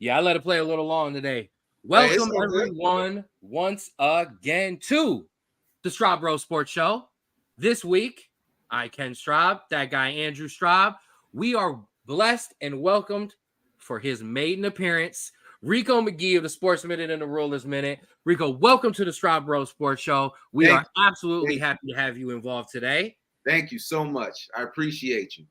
Yeah, I let it play a little long today. Hey, it's Welcome, all good. everyone, once again to the Straub Sports Show. This week, I, Ken Straub, that guy, Andrew Straub. We are blessed and welcomed for his maiden appearance, Rico Mcgee of the Sports Minute and the Rulers Minute. Rico, welcome to the Straub Sports Show. We Thank are absolutely thank happy to have you involved today. Thank you so much. I appreciate you.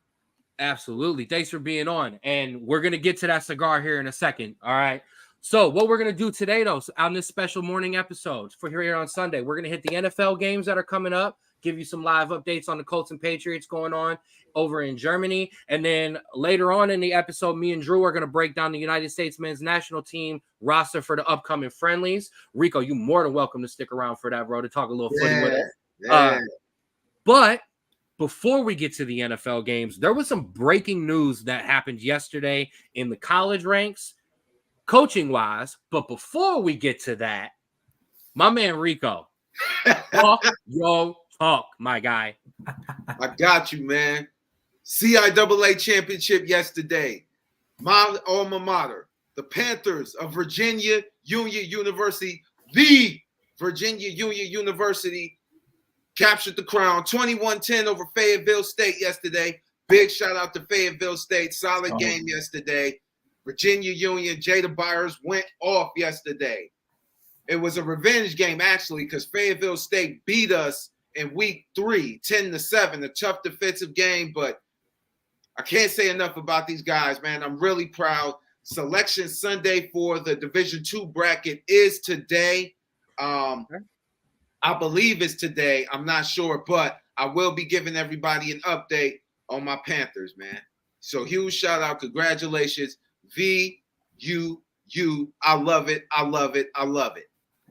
Absolutely. Thanks for being on. And we're going to get to that cigar here in a second. All right. So what we're going to do today, though, on this special morning episode for here on Sunday, we're going to hit the NFL games that are coming up, give you some live updates on the Colts and Patriots going on over in Germany. And then later on in the episode, me and Drew are going to break down the United States men's national team roster for the upcoming friendlies. Rico, you're more than welcome to stick around for that, bro, to talk a little footy with us. Yeah. But before we get to the NFL games, there was some breaking news that happened yesterday in the college ranks, coaching-wise. But before we get to that, my man Rico, talk your talk, my guy. I got you, man. CIAA championship yesterday. My alma mater, the Panthers of Virginia Union University, the Virginia Union University, captured the crown 21-10 over Fayetteville State yesterday. Big shout out to Fayetteville State. Solid game yesterday. Virginia Union, Jada Byers went off yesterday. It was a revenge game, actually, because Fayetteville State beat us in week 3, 10-7, a tough defensive game, but I can't say enough about these guys, man. I'm really proud. Selection Sunday for the Division II bracket is today. I believe it's today. I'm not sure, but I will be giving everybody an update on my Panthers, man. So huge shout out. Congratulations. VUU. I love it. I love it. I love it.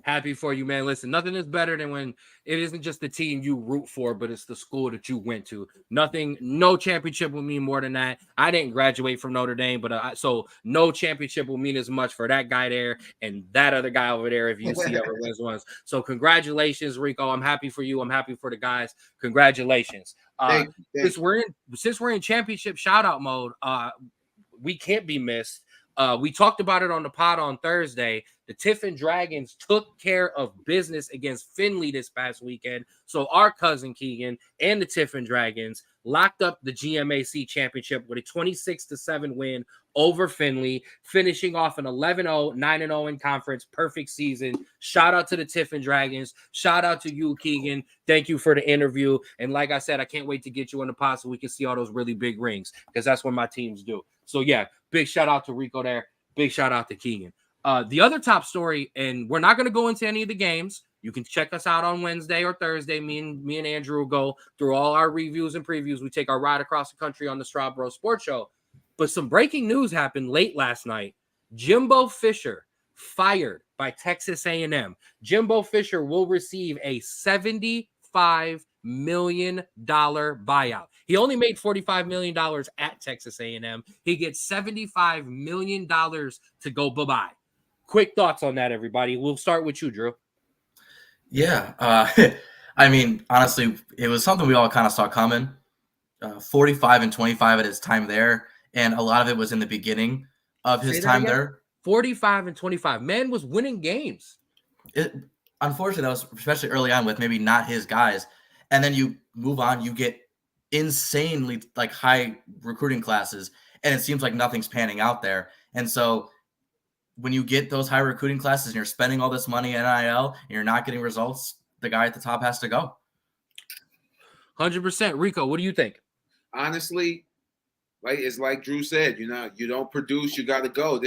Happy for you, man. Listen, nothing is better than when it isn't just the team you root for, but it's the school that you went to. No championship will mean more than that. I didn't graduate from Notre Dame, but so no championship will mean as much for that guy there and that other guy over there if UC ever wins ones. So congratulations, Rico. I'm happy for you. I'm happy for the guys. Congratulations. Thank you. Since we're in championship shout out mode, we can't be missed. We talked about it on the pod on Thursday. The Tiffin Dragons took care of business against Findlay this past weekend. So our cousin Keegan and the Tiffin Dragons locked up the GMAC championship with a 26-7 win over Findlay, finishing off an 11-0, 9-0 in conference. Perfect season. Shout out to the Tiffin Dragons. Shout out to you, Keegan. Thank you for the interview. And like I said, I can't wait to get you in the pod so we can see all those really big rings because that's what my teams do. So, yeah, big shout out to Rico there. Big shout out to Keegan. The other top story, and we're not going to go into any of the games. You can check us out on Wednesday or Thursday. Me and Andrew will go through all our reviews and previews. We take our ride across the country on the Straub Sports Show. But some breaking news happened late last night. Jimbo Fisher fired by Texas A&M. Jimbo Fisher will receive a $75 million buyout. He only made $45 million at Texas A&M. He gets $75 million to go bye-bye. Quick thoughts on that, everybody. We'll start with you, Drew. Yeah. I mean, honestly, it was something we all kind of saw coming. 45-25 at his time there. And a lot of it was in the beginning of his time there. 45-25. Man was winning games. Unfortunately, that was especially early on with maybe not his guys. And then you move on, you get insanely like high recruiting classes, and it seems like nothing's panning out there. And so when you get those high recruiting classes and you're spending all this money in NIL and you're not getting results, the guy at the top has to go. 100%. Rico, what do you think? Honestly, it's like Drew said, you don't produce, you got to go.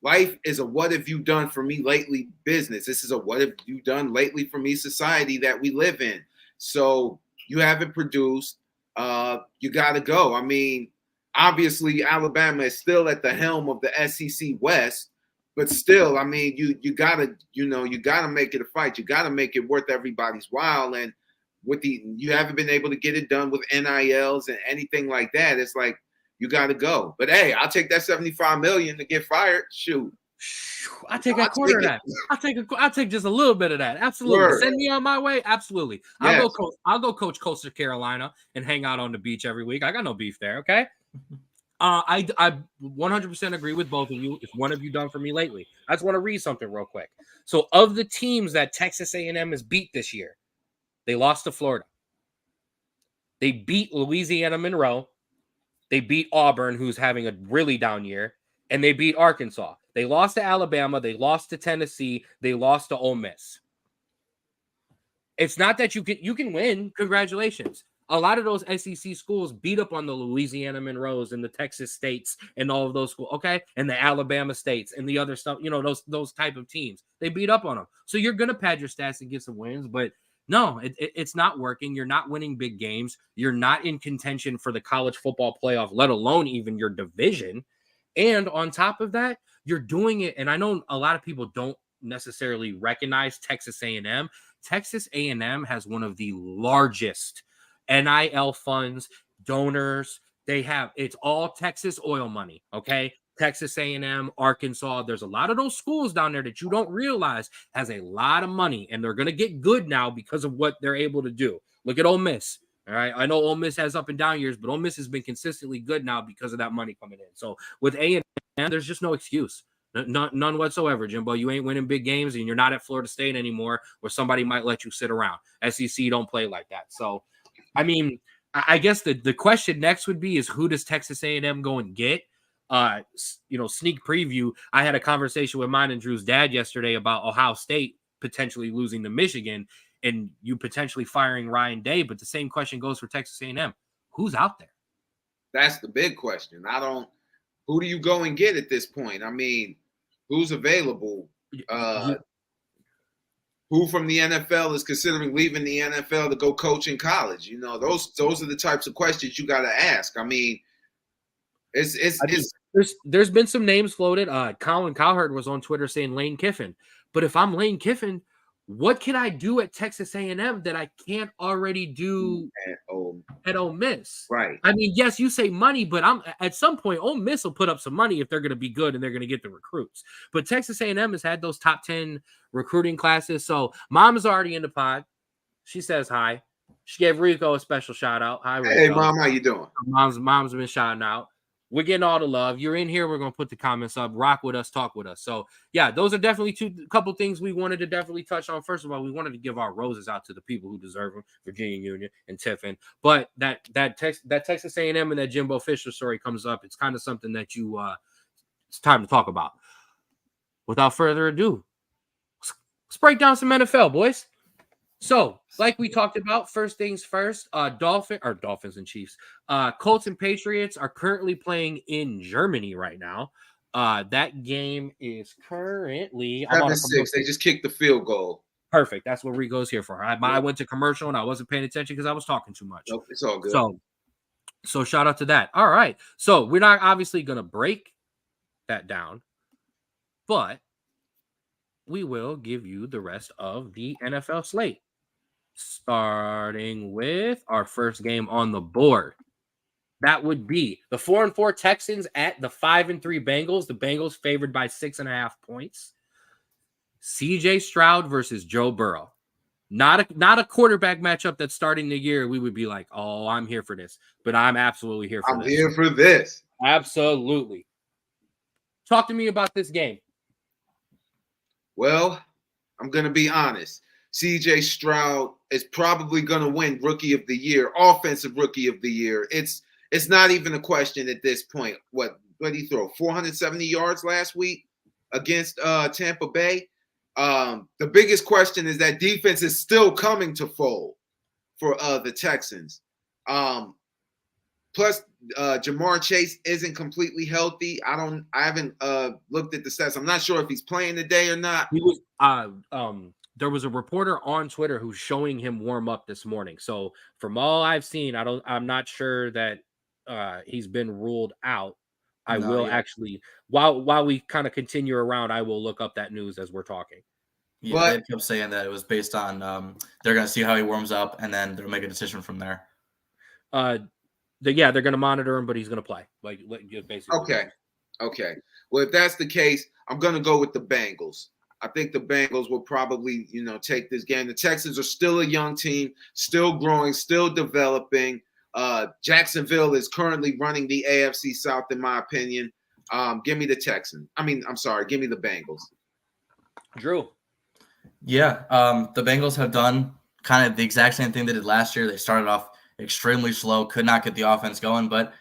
Life is a what have you done for me lately business. This is a what have you done lately for me society that we live in. So you haven't produced, you got to go. I mean, obviously Alabama is still at the helm of the SEC West, but still, I mean, you got to make it a fight. You got to make it worth everybody's while. And you haven't been able to get it done with NILs and anything like that. It's like, you got to go. But hey, I'll take that $75 million to get fired. Shoot. I take a quarter of that. I'll take just a little bit of that. Absolutely. Word. Send me on my way. Absolutely. Yes. I'll go coach Coastal Carolina and hang out on the beach every week. I got no beef there. Okay. I 100% agree with both of you. If one of you done for me lately, I just want to read something real quick. So, of the teams that Texas A&M has beat this year, they lost to Florida. They beat Louisiana Monroe. They beat Auburn, who's having a really down year, and they beat Arkansas. They lost to Alabama. They lost to Tennessee. They lost to Ole Miss. It's not that you can win. Congratulations. A lot of those SEC schools beat up on the Louisiana Monroes and the Texas States and all of those schools, okay? And the Alabama States and the other stuff, those type of teams. They beat up on them. So you're going to pad your stats and get some wins, but no, it's not working. You're not winning big games. You're not in contention for the college football playoff, let alone even your division. And on top of that, you're doing it, and I know a lot of people don't necessarily recognize Texas A&M. Texas A&M has one of the largest NIL funds, donors. It's all Texas oil money, okay? Texas A&M, Arkansas. There's a lot of those schools down there that you don't realize has a lot of money, and they're going to get good now because of what they're able to do. Look at Ole Miss. All right, I know Ole Miss has up and down years, but Ole Miss has been consistently good now because of that money coming in. So with A&M, there's just no excuse. None whatsoever, Jimbo. You ain't winning big games, and you're not at Florida State anymore, where somebody might let you sit around. SEC don't play like that. So, I mean, I guess the question next would be is who does Texas A&M go and get? Sneak preview. I had a conversation with mine and Drew's dad yesterday about Ohio State potentially losing to Michigan and you potentially firing Ryan Day. But the same question goes for Texas A&M. Who's out there? That's the big question. Who do you go and get at this point? I mean, who's available? Who from the NFL is considering leaving the NFL to go coach in college? Those are the types of questions you got to ask. I mean, there's been some names floated. Colin Cowherd was on Twitter saying Lane Kiffin. But if I'm Lane Kiffin, what can I do at Texas A&M that I can't already do at Ole Miss? Right. I mean, yes, you say money, but at some point, Ole Miss will put up some money if they're going to be good and they're going to get the recruits. But Texas A&M has had those top 10 recruiting classes. So Mom is already in the pod. She says hi. She gave Rico a special shout out. Hi, Rico. Hey, Mom, how you doing? Mom's been shouting out. We're getting all the love. You're in here. We're going to put the comments up. Rock with us. Talk with us. So, yeah, those are definitely couple things we wanted to definitely touch on. First of all, we wanted to give our roses out to the people who deserve them, Virginia Union and Tiffin. But that Texas A&M and that Jimbo Fisher story comes up. It's kind of something that it's time to talk about. Without further ado, let's break down some NFL, boys. So, like we talked about, first things first, Dolphins and Chiefs. Colts and Patriots are currently playing in Germany right now. That game is currently 7-6. They just kicked the field goal. Perfect. That's what Rico's here for. I went to commercial and I wasn't paying attention because I was talking too much. Nope, it's all good. So shout out to that. All right. So we're not obviously going to break that down, but we will give you the rest of the NFL slate. Starting with our first game on the board. That would be the 4-4 Texans at the 5-3 Bengals. The Bengals favored by 6.5 points. CJ Stroud versus Joe Burrow. Not a quarterback matchup that's starting the year. We would be like, oh, I'm here for this. But I'm absolutely here for this. I'm here for this. Absolutely. Talk to me about this game. Well, I'm going to be honest. CJ Stroud is probably going to win Rookie of the Year, Offensive Rookie of the Year. It's not even a question at this point. What did he throw? 470 yards last week against Tampa Bay. The biggest question is that defense is still coming to fold for the Texans. Plus, Jamar Chase isn't completely healthy. I haven't looked at the stats. I'm not sure if he's playing today or not. He was there was a reporter on Twitter who's showing him warm up this morning. So from all I've seen, I'm not sure that he's been ruled out. Actually, while we kind of continue around, I will look up that news as we're talking. Yeah, they kept saying that it was based on they're going to see how he warms up and then they'll make a decision from there. They're going to monitor him, but he's going to play. Basically. Okay. Well, if that's the case, I'm going to go with the Bengals. I think the Bengals will probably, take this game. The Texans are still a young team, still growing, still developing. Jacksonville is currently running the AFC South, in my opinion. Give me the Texans. Give me the Bengals. Drew. Yeah, the Bengals have done kind of the exact same thing they did last year. They started off extremely slow, could not get the offense going, but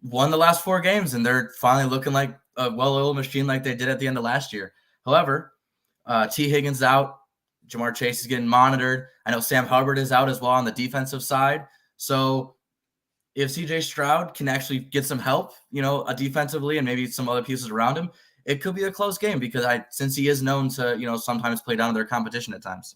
won the last 4 games, and they're finally looking like a well-oiled machine like they did at the end of last year. However, T. Higgins out. Jamar Chase is getting monitored. I know Sam Hubbard is out as well on the defensive side. So if C.J. Stroud can actually get some help, defensively and maybe some other pieces around him, it could be a close game because since he is known to, sometimes play down to their competition at times.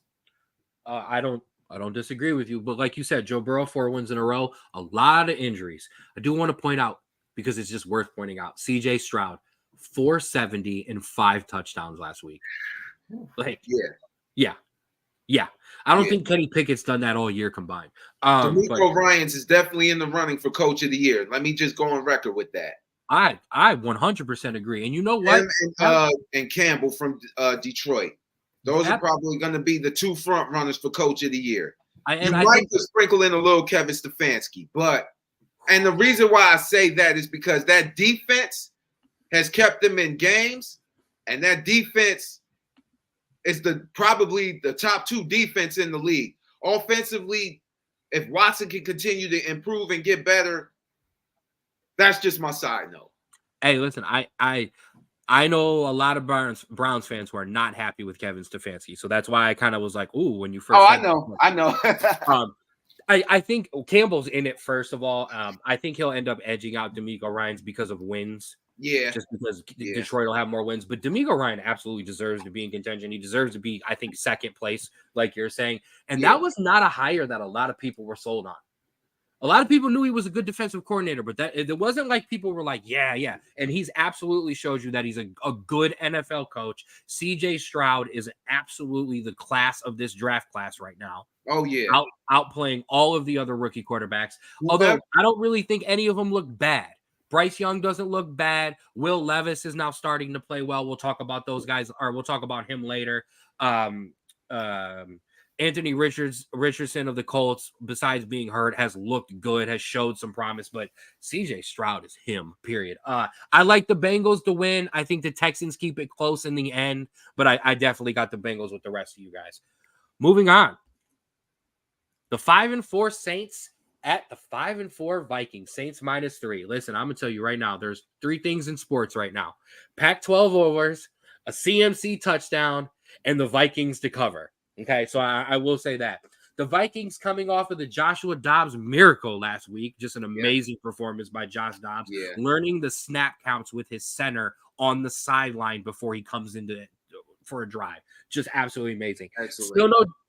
I don't disagree with you, but like you said, Joe Burrow 4 wins in a row, a lot of injuries. I do want to point out, because it's just worth pointing out, C.J. Stroud, 470 and 5 touchdowns last week. Yeah. I don't think Kenny Pickett's done that all year combined. DeMeco Ryans is definitely in the running for Coach of the Year. Let me just go on record with that. I 100% agree. And you know what? And Campbell from Detroit. Those are probably going to be the 2 front runners for Coach of the Year. You might just sprinkle in a little Kevin Stefanski, and the reason why I say that is because that defense has kept them in games, and that defense is probably the top 2 defense in the league. Offensively, if Watson can continue to improve and get better, that's just my side note. Hey, listen, I know a lot of Browns fans who are not happy with Kevin Stefanski, so that's why I kind of was like, "Ooh," when you first. I know. I think Campbell's in it first of all. I think he'll end up edging out DeMeco Ryans because of wins. Yeah, just because Detroit will have more wins. But DeMeco Ryan absolutely deserves to be in contention. He deserves to be, I think, second place, like you're saying. And that was not a hire that a lot of people were sold on. A lot of people knew he was a good defensive coordinator, but it wasn't like people were like, yeah. And he's absolutely shows you that he's a good NFL coach. C.J. Stroud is absolutely the class of this draft class right now. Oh, yeah. Outplaying all of the other rookie quarterbacks. Although I don't really think any of them look bad. Bryce Young doesn't look bad. Will Levis is now starting to play well. We'll talk about those guys, or we'll talk about him later. Anthony Richardson of the Colts, besides being hurt, has looked good, has showed some promise, but CJ Stroud is him, period. I like the Bengals to win. I think the Texans keep it close in the end, but I definitely got the Bengals with the rest of you guys. Moving on. The 5-4 Saints at the 5-4 Vikings. Saints -3. Listen, I'm going to tell you right now, there's 3 things in sports right now. Pac-12 overs, a CMC touchdown, and the Vikings to cover. Okay, so I will say that. The Vikings coming off of the Joshua Dobbs miracle last week, just an amazing performance by Josh Dobbs, learning the snap counts with his center on the sideline before he comes into it for a drive. Just absolutely amazing.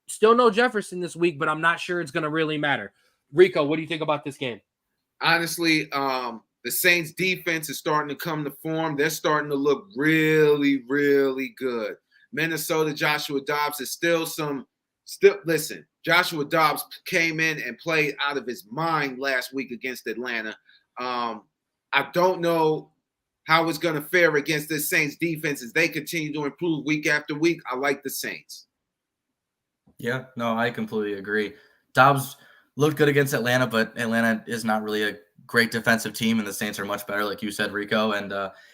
Still no Jefferson this week, but I'm not sure it's going to really matter. Rico, what do you think about this game? Honestly, the Saints defense is starting to come to form. They're starting to look really, really good. Minnesota, Joshua Dobbs is listen, Joshua Dobbs came in and played out of his mind last week against Atlanta. I don't know how it's going to fare against this Saints defense as they continue to improve week after week. I like the Saints. Yeah, no, I completely agree. Dobbs looked good against Atlanta, but Atlanta is not really a great defensive team, and the Saints are much better, like you said, Rico. And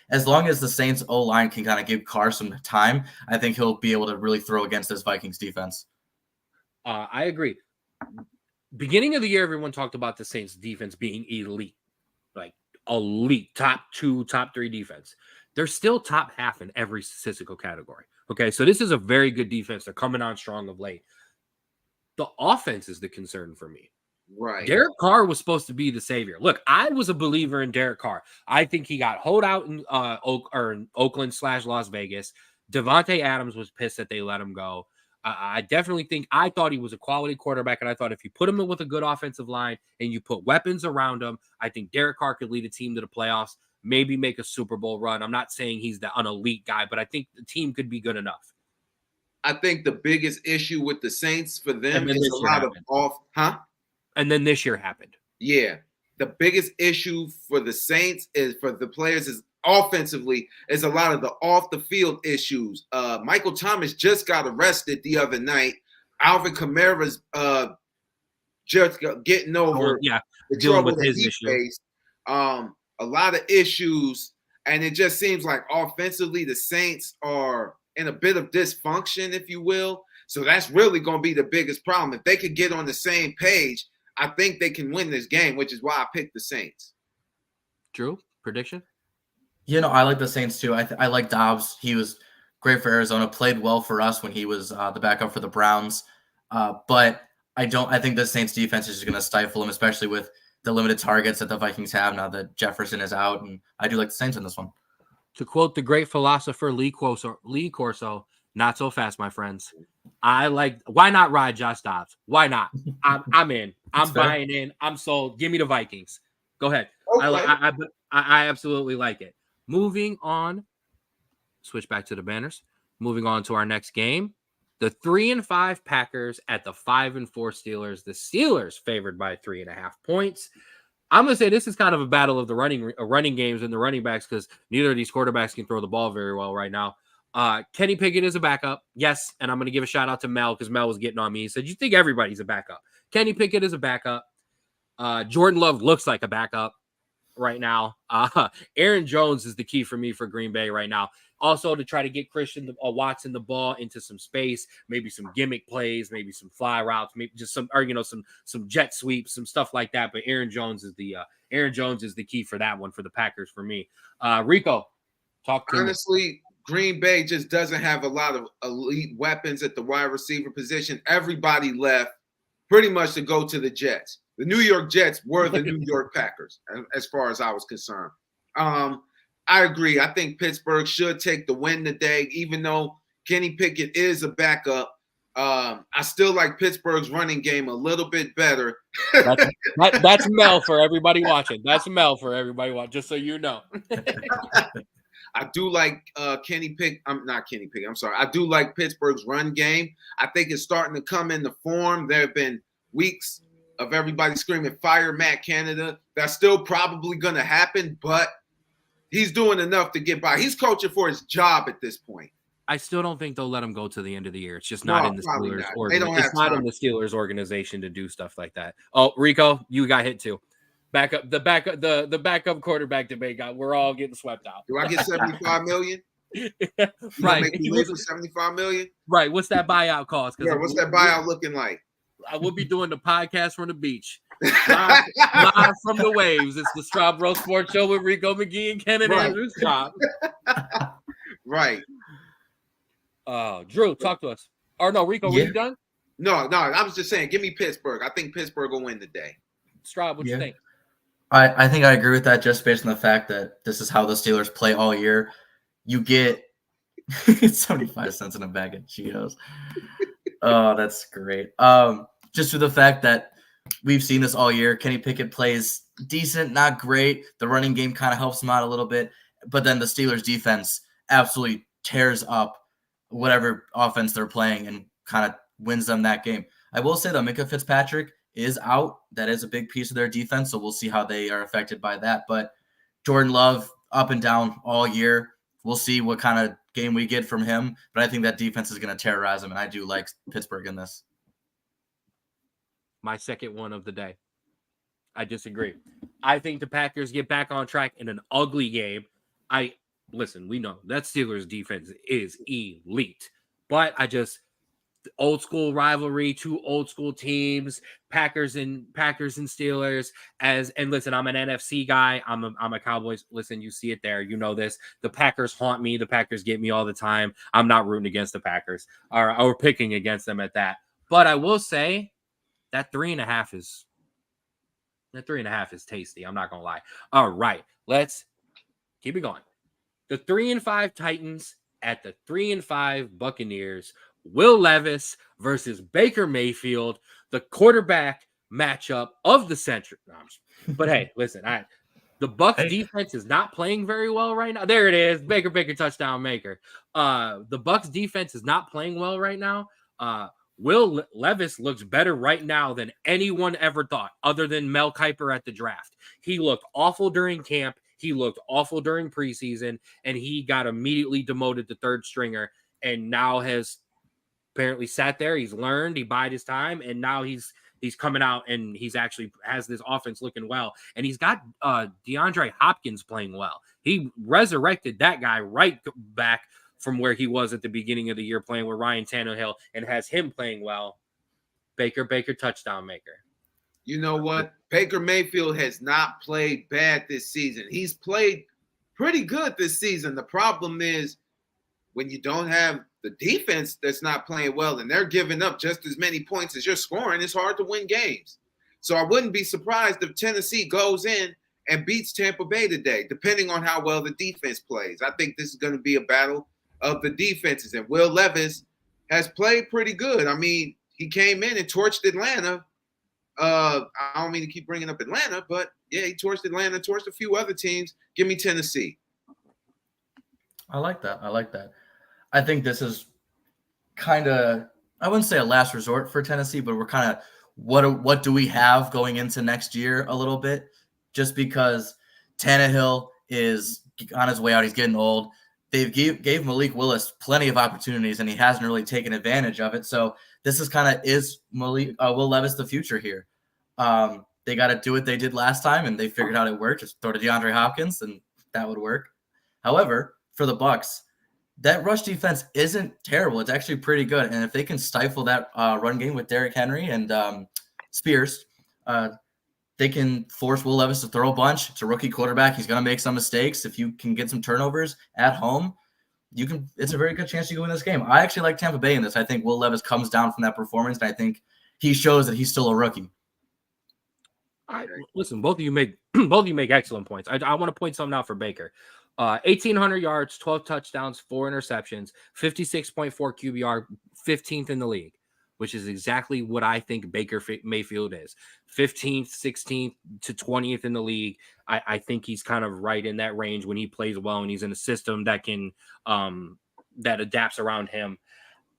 as long as the Saints O-line can kind of give Carr some time, I think he'll be able to really throw against this Vikings defense. I agree. Beginning of the year, everyone talked about the Saints defense being elite, like elite, top 2, top 3 defense. They're still top half in every statistical category. Okay, so this is a very good defense. They're coming on strong of late. The offense is the concern for me. Right. Derek Carr was supposed to be the savior. Look, I was a believer in Derek Carr. I think he got holed out in Oakland/Las Vegas. Devontae Adams was pissed that they let him go. I definitely think I thought he was a quality quarterback, and I thought if you put him in with a good offensive line and you put weapons around him, I think Derek Carr could lead a team to the playoffs, maybe make a Super Bowl run. I'm not saying he's an elite guy, but I think the team could be good enough. I think the biggest issue with the Saints for them is a lot of And then this year happened. Yeah. The biggest issue for the Saints is for the players is offensively is a lot of the off the field issues. Michael Thomas just got arrested the other night. Alvin Kamara's just getting over the dealing trouble with that his he issue. faced. A lot of issues, and it just seems like offensively the Saints are in a bit of dysfunction, if you will. So that's really going to be the biggest problem. If they could get on the same page, I think they can win this game, which is why I picked the Saints. Drew, prediction? I like the Saints too. I like Dobbs. He was great for Arizona, played well for us when he was the backup for the Browns. But I think the Saints defense is just going to stifle him, especially with the limited targets that the Vikings have now that Jefferson is out. And I do like the Saints in this one. To quote the great philosopher Lee Corso, not so fast, my friends. Why not ride Josh Dobbs? Why not? I'm in. I'm buying in. I'm sold. Give me the Vikings. Go ahead. Okay. I absolutely like it. Moving on. Switch back to the banners. Moving on to our next game. The 3-5 Packers at the 5-4 Steelers. The Steelers favored by 3.5 points. I'm going to say this is kind of a battle of the running games and the running backs because neither of these quarterbacks can throw the ball very well right now. Kenny Pickett is a backup. Yes, and I'm going to give a shout out to Mel because Mel was getting on me. He said, you think everybody's a backup. Kenny Pickett is a backup. Jordan Love looks like a backup right now. Aaron Jones is the key for me for Green Bay right now. Also, to try to get Christian Watson the ball into some space, maybe some gimmick plays, maybe some fly routes, maybe just some jet sweeps, some stuff like that. But Aaron Jones is the key for that one for the Packers for me. Rico, talk to me. Honestly, Green Bay just doesn't have a lot of elite weapons at the wide receiver position. Everybody left pretty much to go to the Jets. The New York Jets were the New York Packers, as far as I was concerned. I agree. I think Pittsburgh should take the win today, even though Kenny Pickett is a backup. I still like Pittsburgh's running game a little bit better. That's Mel for everybody watching. That's Mel for everybody watching, just so you know. I do like Kenny Pickett. I'm sorry. I do like Pittsburgh's run game. I think it's starting to come into form. There have been weeks of everybody screaming, fire Matt Canada. That's still probably going to happen, but he's doing enough to get by. He's coaching for his job at this point. I still don't think they'll let him go to the end of the year. It's just not in the Steelers organization. It's not in the Steelers organization to do stuff like that. Oh, Rico, you got hit too. The backup quarterback debate we're all getting swept out. Do I get $75 million? Right. Make me leave for $75 million? Right. What's that buyout cost? Yeah, what's that buyout looking like? I will be doing the podcast from the beach. Live from the waves. It's the Straub Sports Show with Rico Mcgee and Ken and Andrews. Right. Drew, talk to us. Or no, Rico, were you done? No. I was just saying, give me Pittsburgh. I think Pittsburgh will win today. Straub, what you think? I think I agree with that just based on the fact that this is how the Steelers play all year. You get 75 cents in a bag of Cheetos. Oh, that's great. Just through the fact that we've seen this all year. Kenny Pickett plays decent, not great. The running game kind of helps him out a little bit. But then the Steelers defense absolutely tears up whatever offense they're playing and kind of wins them that game. I will say that Minkah Fitzpatrick is out. That is a big piece of their defense, so we'll see how they are affected by that. But Jordan Love up and down all year. We'll see what kind of game we get from him, but I think that defense is going to terrorize him, and I do like Pittsburgh in this. My second one of the day. I disagree. I think the Packers get back on track in an ugly game. Listen, we know that Steelers defense is elite, but old school rivalry, two old school teams, Packers and Steelers. And listen, I'm an NFC guy. I'm a Cowboys. Listen, you see it there. You know this. The Packers haunt me. The Packers get me all the time. I'm not rooting against the Packers or picking against them at that. But I will say that 3.5 is tasty. I'm not gonna lie. All right, let's keep it going. The 3-5 Titans at the 3-5 Buccaneers. Will Levis versus Baker Mayfield, the quarterback matchup of the century. But hey, listen, the Bucs defense is not playing very well right now. There it is, Baker touchdown maker. The Bucs defense is not playing well right now. Will Levis looks better right now than anyone ever thought, other than Mel Kiper at the draft. He looked awful during camp. He looked awful during preseason, and he got immediately demoted to third stringer, and now has apparently sat there. He's learned. He bided his time, and now he's he's coming out and he's actually has this offense looking well. And he's got DeAndre Hopkins playing well. He resurrected that guy right back from where he was at the beginning of the year playing with Ryan Tannehill and has him playing well. Baker, touchdown maker. You know what? Baker Mayfield has not played bad this season. He's played pretty good this season. The problem is when you don't have the defense that's not playing well and they're giving up just as many points as you're scoring, it's hard to win games. So I wouldn't be surprised if Tennessee goes in and beats Tampa Bay today, depending on how well the defense plays. I think this is going to be a battle of the defenses. And Will Levis has played pretty good. I mean, he came in and torched Atlanta. I don't mean to keep bringing up Atlanta, but yeah, he torched Atlanta, torched a few other teams. Give me Tennessee. I like that. I think this is kind of, I wouldn't say a last resort for Tennessee, but we're kind of, what do we have going into next year a little bit? Just because Tannehill is on his way out. He's getting old. They gave Malik Willis plenty of opportunities, and he hasn't really taken advantage of it. So this is kind of, is Will Levis the future here? They got to do what they did last time, and they figured out it worked. Just throw to DeAndre Hopkins, and that would work. However, for the Bucs, that rush defense isn't terrible. It's actually pretty good. And if they can stifle that run game with Derrick Henry and Spears, they can force Will Levis to throw a bunch. It's a rookie quarterback. He's going to make some mistakes. If you can get some turnovers at home, it's a very good chance you can win this game. I actually like Tampa Bay in this. I think Will Levis comes down from that performance, and I think he shows that he's still a rookie. Listen, both of you make excellent points. I want to point something out for Baker. 1,800 yards, 12 touchdowns, 4 interceptions, 56.4 QBR, 15th in the league, which is exactly what I think Baker Mayfield is. 15th, 16th to 20th in the league. I think he's kind of right in that range when he plays well and he's in a system that can that adapts around him.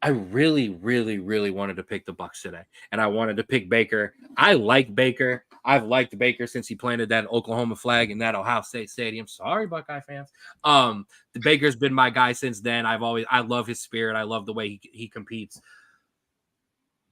I really, really, really wanted to pick the Bucs today, and I wanted to pick Baker. I like Baker. I've liked Baker since he planted that Oklahoma flag in that Ohio State Stadium. Sorry, Buckeye fans. The Baker's been my guy since then. I love his spirit. I love the way he competes.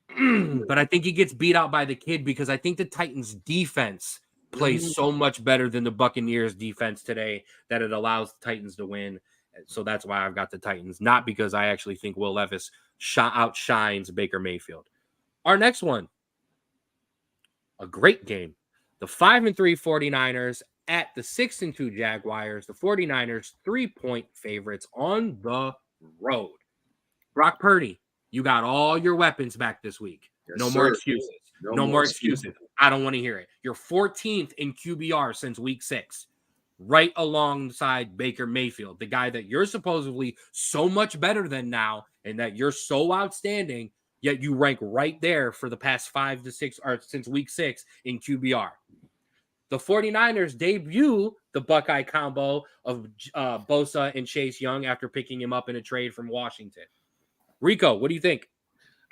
But I think he gets beat out by the kid because I think the Titans defense plays so much better than the Buccaneers defense today that it allows the Titans to win. So that's why I've got the Titans, not because I actually think Will Levis outshines Baker Mayfield. Our next one, a great game. The 5-3 49ers at the 6-2 Jaguars. The 49ers 3-point favorites on the road. Brock Purdy, you got all your weapons back this week. Yes, no sir. more excuses. No more excuses. I don't want to hear it. You're 14th in QBR since week 6. Right alongside Baker Mayfield, the guy that you're supposedly so much better than now and that you're so outstanding, yet you rank right there for the past 5 to 6 or since week 6 in QBR. The 49ers debut the Buckeye combo of Bosa and Chase Young after picking him up in a trade from Washington. Rico, what do you think?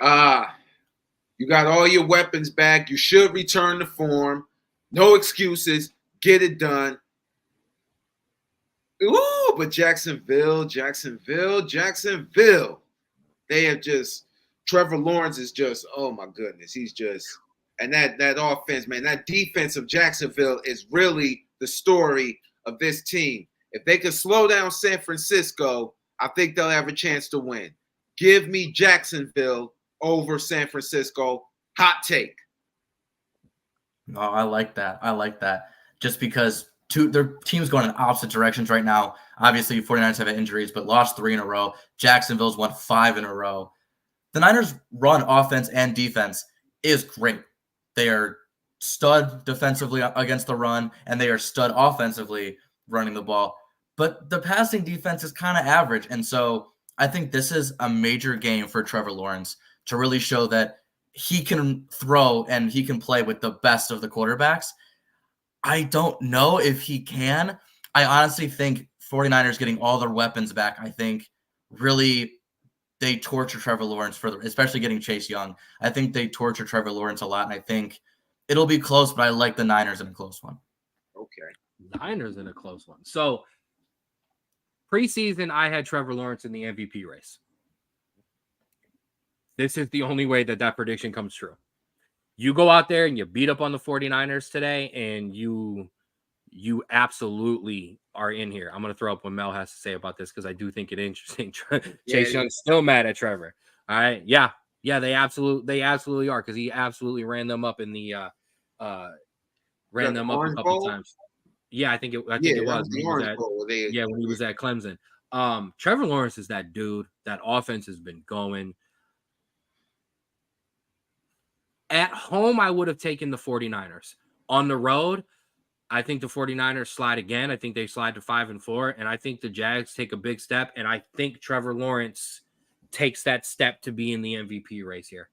You got all your weapons back. You should return to form. No excuses. Get it done. Ooh, but Jacksonville. They have just, Trevor Lawrence is just, oh my goodness. He's just, and that offense, man, that defense of Jacksonville is really the story of this team. If they can slow down San Francisco, I think they'll have a chance to win. Give me Jacksonville over San Francisco. Hot take. No, I like that. Just because their teams going in opposite directions right now. Obviously, 49ers have injuries, but lost 3 in a row. Jacksonville's won 5 in a row. The Niners' run offense and defense is great. They are stud defensively against the run, and they are stud offensively running the ball. But the passing defense is kind of average, and so I think this is a major game for Trevor Lawrence to really show that he can throw and he can play with the best of the quarterbacks. I don't know if he can. I honestly think 49ers getting all their weapons back, I think really they torture Trevor Lawrence especially getting Chase Young. I think they torture Trevor Lawrence a lot, and I think it'll be close, but I like the Niners in a close one. Okay. Niners in a close one. So preseason, I had Trevor Lawrence in the MVP race. This is the only way that prediction comes true. You go out there and you beat up on the 49ers today, and you absolutely are in here. I'm going to throw up what Mel has to say about this because I do think it interesting. Chase Young's still mad at Trevor. All right. Yeah. Yeah, they absolutely are, because he absolutely ran them up in the ran them up a couple times. Yeah, I think it was the Orange Bowl. When he was at Clemson. Trevor Lawrence is that dude. That offense has been going. At home, I would have taken the 49ers. On the road, I think the 49ers slide again. I think they slide to 5-4, and I think the Jags take a big step, and I think Trevor Lawrence takes that step to be in the MVP race here.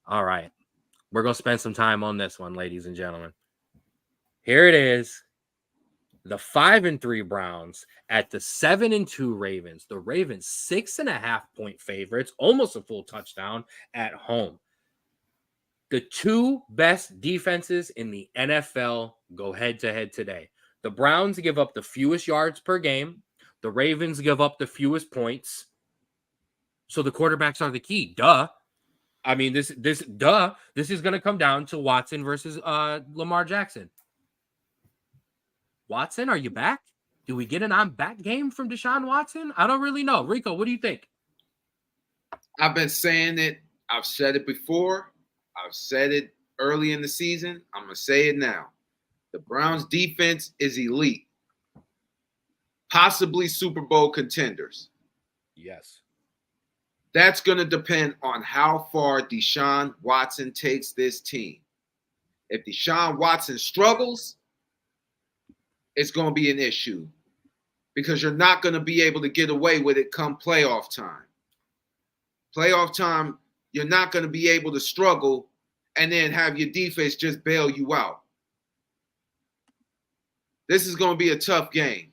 All right. We're going to spend some time on this one, ladies and gentlemen. Here it is. The 5-3 Browns at the 7-2 Ravens. The Ravens 6.5-point favorites, almost a full touchdown at home. The two best defenses in the NFL go head-to-head today. The Browns give up the fewest yards per game. The Ravens give up the fewest points. So the quarterbacks are the key. Duh. I mean, this is going to come down to Watson versus Lamar Jackson. Watson, are you back? Do we get an I'm back game from Deshaun Watson? I don't really know. Rico, what do you think? I've been saying it. I've said it before. I've said it early in the season. I'm going to say it now. The Browns defense is elite. Possibly Super Bowl contenders. Yes. That's going to depend on how far Deshaun Watson takes this team. If Deshaun Watson struggles, it's going to be an issue, because you're not going to be able to get away with it come playoff time. Playoff time, you're not going to be able to struggle and then have your defense just bail you out. This is going to be a tough game.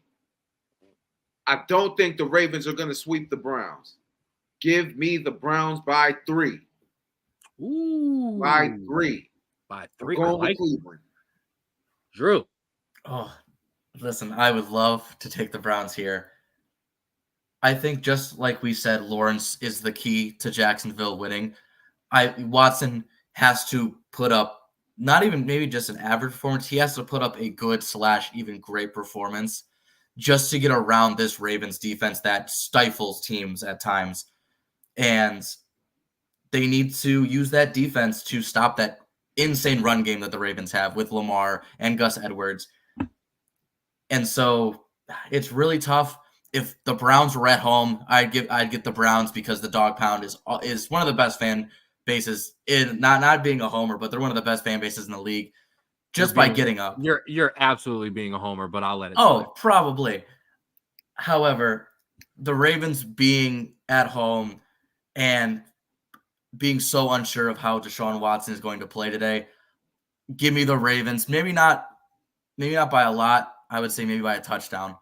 I don't think the Ravens are going to sweep the Browns. Give me the Browns by 3. Ooh. By 3. By 3. I'm going to Cleveland. Drew. Oh, listen, I would love to take the Browns here. I think, just like we said, Lawrence is the key to Jacksonville winning. Watson has to put up not even maybe just an average performance. He has to put up a good / even great performance just to get around this Ravens defense that stifles teams at times. And they need to use that defense to stop that insane run game that the Ravens have with Lamar and Gus Edwards. And so it's really tough. If the Browns were at home, I'd get the Browns, because the dog pound is one of the best fan bases in not being a homer, but they're one of the best fan bases in the league just by getting up. You're absolutely being a homer, but I'll let it slide. Probably. However, the Ravens being at home and being so unsure of how Deshaun Watson is going to play today, give me the Ravens. Maybe not by a lot. I would say maybe by a touchdown.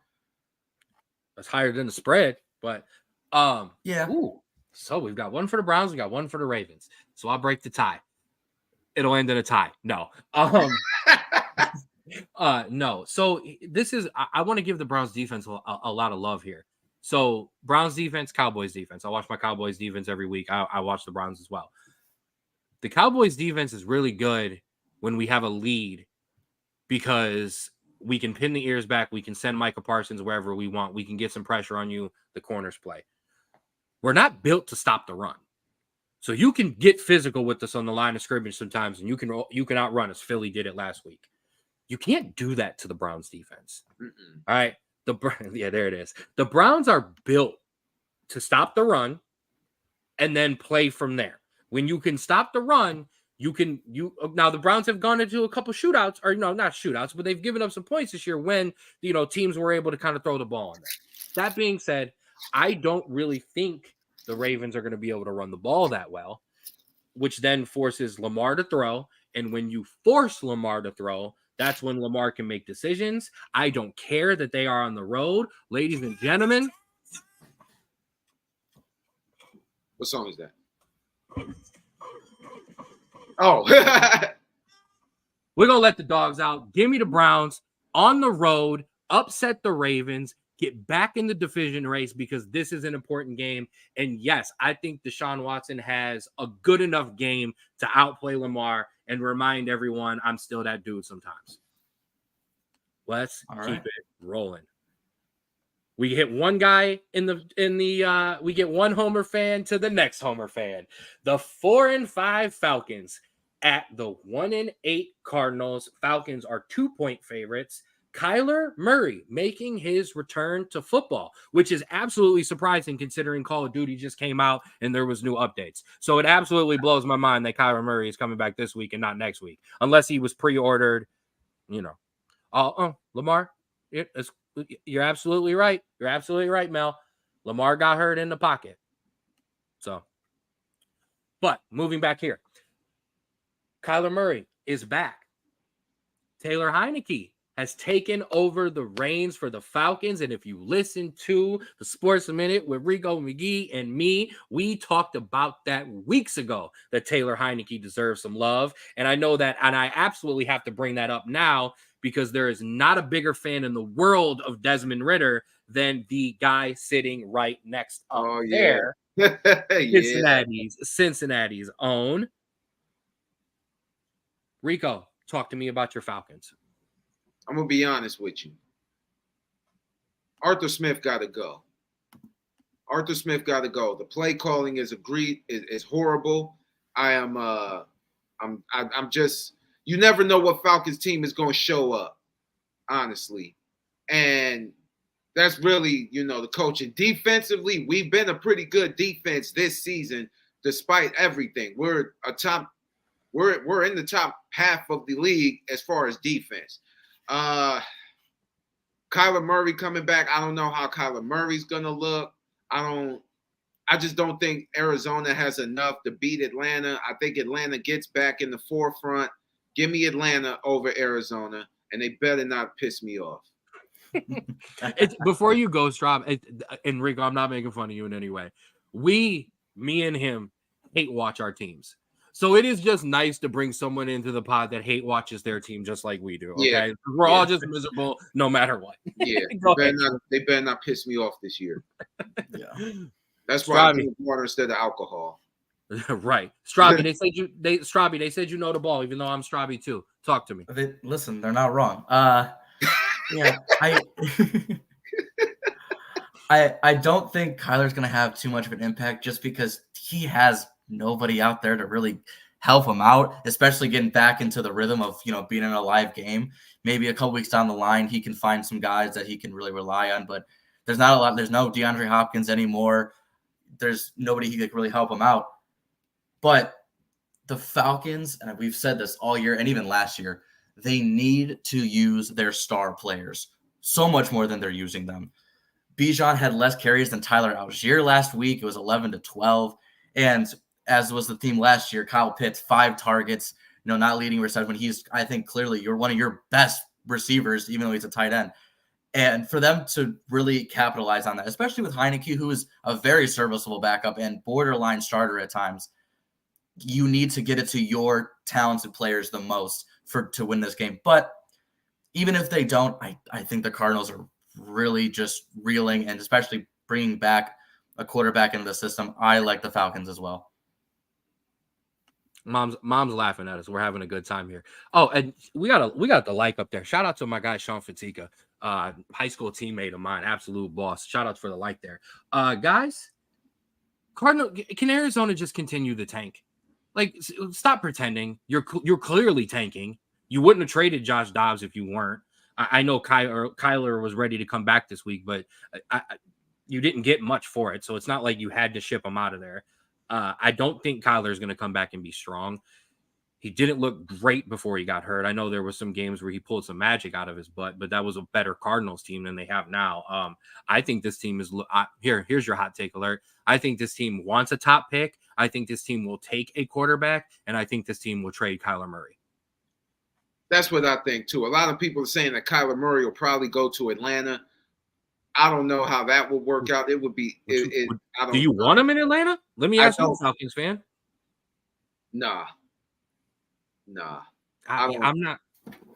That's higher than the spread, but yeah. Ooh. So we've got one for the Browns, we got one for the Ravens. So I'll break the tie. It'll end in a tie. No. No. So this is, I want to give the Browns defense a lot of love here. So Browns defense, Cowboys defense. I watch my Cowboys defense every week. I watch the Browns as well. The Cowboys defense is really good when we have a lead, because we can pin the ears back. We can send Micah Parsons wherever we want. We can get some pressure on you. The corners play. We're not built to stop the run. So you can get physical with us on the line of scrimmage sometimes, and you can outrun us. Philly did it last week. You can't do that to the Browns defense. Mm-mm. All right. There it is. The Browns are built to stop the run and then play from there. When you can stop the run, now the Browns have gone into a couple shootouts, or no, not shootouts, but they've given up some points this year when, teams were able to kind of throw the ball on them. That being said, I don't really think the Ravens are going to be able to run the ball that well, which then forces Lamar to throw. And when you force Lamar to throw, that's when Lamar can make decisions. I don't care that they are on the road. Ladies and gentlemen. What song is that? Oh. We're going to let the dogs out. Give me the Browns on the road, upset the Ravens, get back in the division race because this is an important game. And yes, I think Deshaun Watson has a good enough game to outplay Lamar and remind everyone I'm still that dude sometimes. Let's keep it rolling. We hit one guy we get one Homer fan to the next Homer fan. The 4-5 Falcons at the 1-8 Cardinals. Falcons are 2-point favorites. Kyler Murray making his return to football, which is absolutely surprising considering Call of Duty just came out and there was new updates. So it absolutely blows my mind that Kyler Murray is coming back this week and not next week, unless he was pre-ordered, Lamar, you're absolutely right. You're absolutely right, Mel. Lamar got hurt in the pocket. So, but moving back here, Kyler Murray is back. Taylor Heineke has taken over the reins for the Falcons. And if you listen to the Sports Minute with Rico, Mcgee, and me, we talked about that weeks ago, that Taylor Heineke deserves some love. And I know that, and I absolutely have to bring that up now because there is not a bigger fan in the world of Desmond Ridder than the guy sitting right next up there. Cincinnati's own. Rico, talk to me about your Falcons. I'm going to be honest with you. Arthur Smith got to go. Arthur Smith got to go. The play calling is horrible. I'm just, you never know what Falcons team is going to show up, honestly. And that's really, the coaching. Defensively, we've been a pretty good defense this season, despite everything. We're in the top half of the league as far as defense. Kyler Murray coming back. I don't know how Kyler Murray's gonna look. I just don't think Arizona has enough to beat Atlanta. I think Atlanta gets back in the forefront. Give me Atlanta over Arizona, and they better not piss me off. Before you go, Straub, Enrico, I'm not making fun of you in any way. Me and him hate watch our teams. So it is just nice to bring someone into the pod that hate watches their team just like we do. Okay, yeah. We're all just miserable no matter what. Yeah, they better not piss me off this year. Yeah, that's why I drink water instead of alcohol. Right, Straubby. They said you know the ball, even though I'm Straubby too. Talk to me. Listen, they're not wrong. Yeah, I don't think Kyler's gonna have too much of an impact just because he has nobody out there to really help him out, especially getting back into the rhythm of, being in a live game. Maybe a couple weeks down the line, he can find some guys that he can really rely on, but there's not a lot. There's no DeAndre Hopkins anymore. There's nobody who could really help him out. But the Falcons, and we've said this all year and even last year, they need to use their star players so much more than they're using them. Bijan had less carries than Tyler Algier last week. It was 11-12. And as was the theme last year, Kyle Pitts, 5 targets, not leading reception when he's, I think, clearly you're one of your best receivers, even though he's a tight end. And for them to really capitalize on that, especially with Heineke, who is a very serviceable backup and borderline starter at times, you need to get it to your talented players the most to win this game. But even if they don't, I think the Cardinals are really just reeling, and especially bringing back a quarterback into the system. I like the Falcons as well. Mom's laughing at us. We're having a good time here. Oh, and we got the like up there. Shout out to my guy Sean Fatika, high school teammate of mine, absolute boss. Shout out for the like there. Guys, can Arizona just continue the tank? Like, stop pretending. You're clearly tanking. You wouldn't have traded Josh Dobbs if you weren't. I know Kyler was ready to come back this week, but you didn't get much for it, so it's not like you had to ship him out of there. I don't think Kyler is going to come back and be strong. He didn't look great before he got hurt. I know there were some games where he pulled some magic out of his butt, but that was a better Cardinals team than they have now. I think this team is here's your hot take alert. I think this team wants a top pick. I think this team will take a quarterback, and I think this team will trade Kyler Murray. That's what I think too. A lot of people are saying that Kyler Murray will probably go to Atlanta. I don't know how that will work out. It would be. Do you want him in Atlanta? Let me ask you, Falcons fan. Nah. I'm not.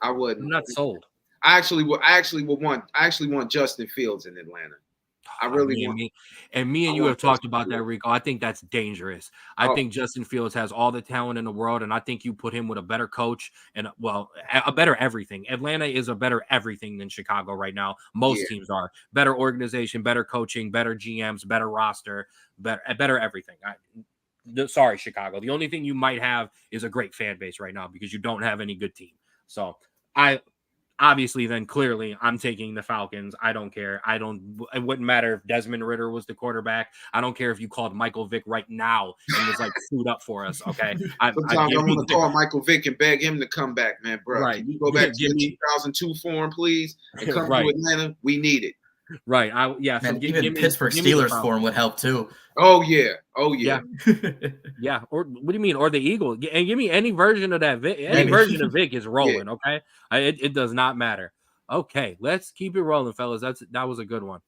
I wouldn't. I'm not sold. I actually want Justin Fields in Atlanta. I really want. Me and you have talked about that, Rico. I think that's dangerous. I think Justin Fields has all the talent in the world, and I think you put him with a better coach and a better everything. Atlanta is a better everything than Chicago right now. Most teams are better organization, better coaching, better GMs, better roster, better everything. Sorry, Chicago. The only thing you might have is a great fan base right now because you don't have any good team. So obviously, then clearly I'm taking the Falcons. I don't care. It wouldn't matter if Desmond Ridder was the quarterback. I don't care if you called Michael Vick right now and was like suit up for us. Okay. Sometimes I want to call Michael Vick and beg him to come back, man, bro. Right. Can you go back to the 2002 form, please, and come to Atlanta? We need it. Right. Even Pittsburgh Steelers form would help too. Oh yeah. Yeah. Or what do you mean? Or the Eagles? And give me any version of that. Any version of Vic is rolling. Okay. It does not matter. Okay, let's keep it rolling, fellas. That was a good one.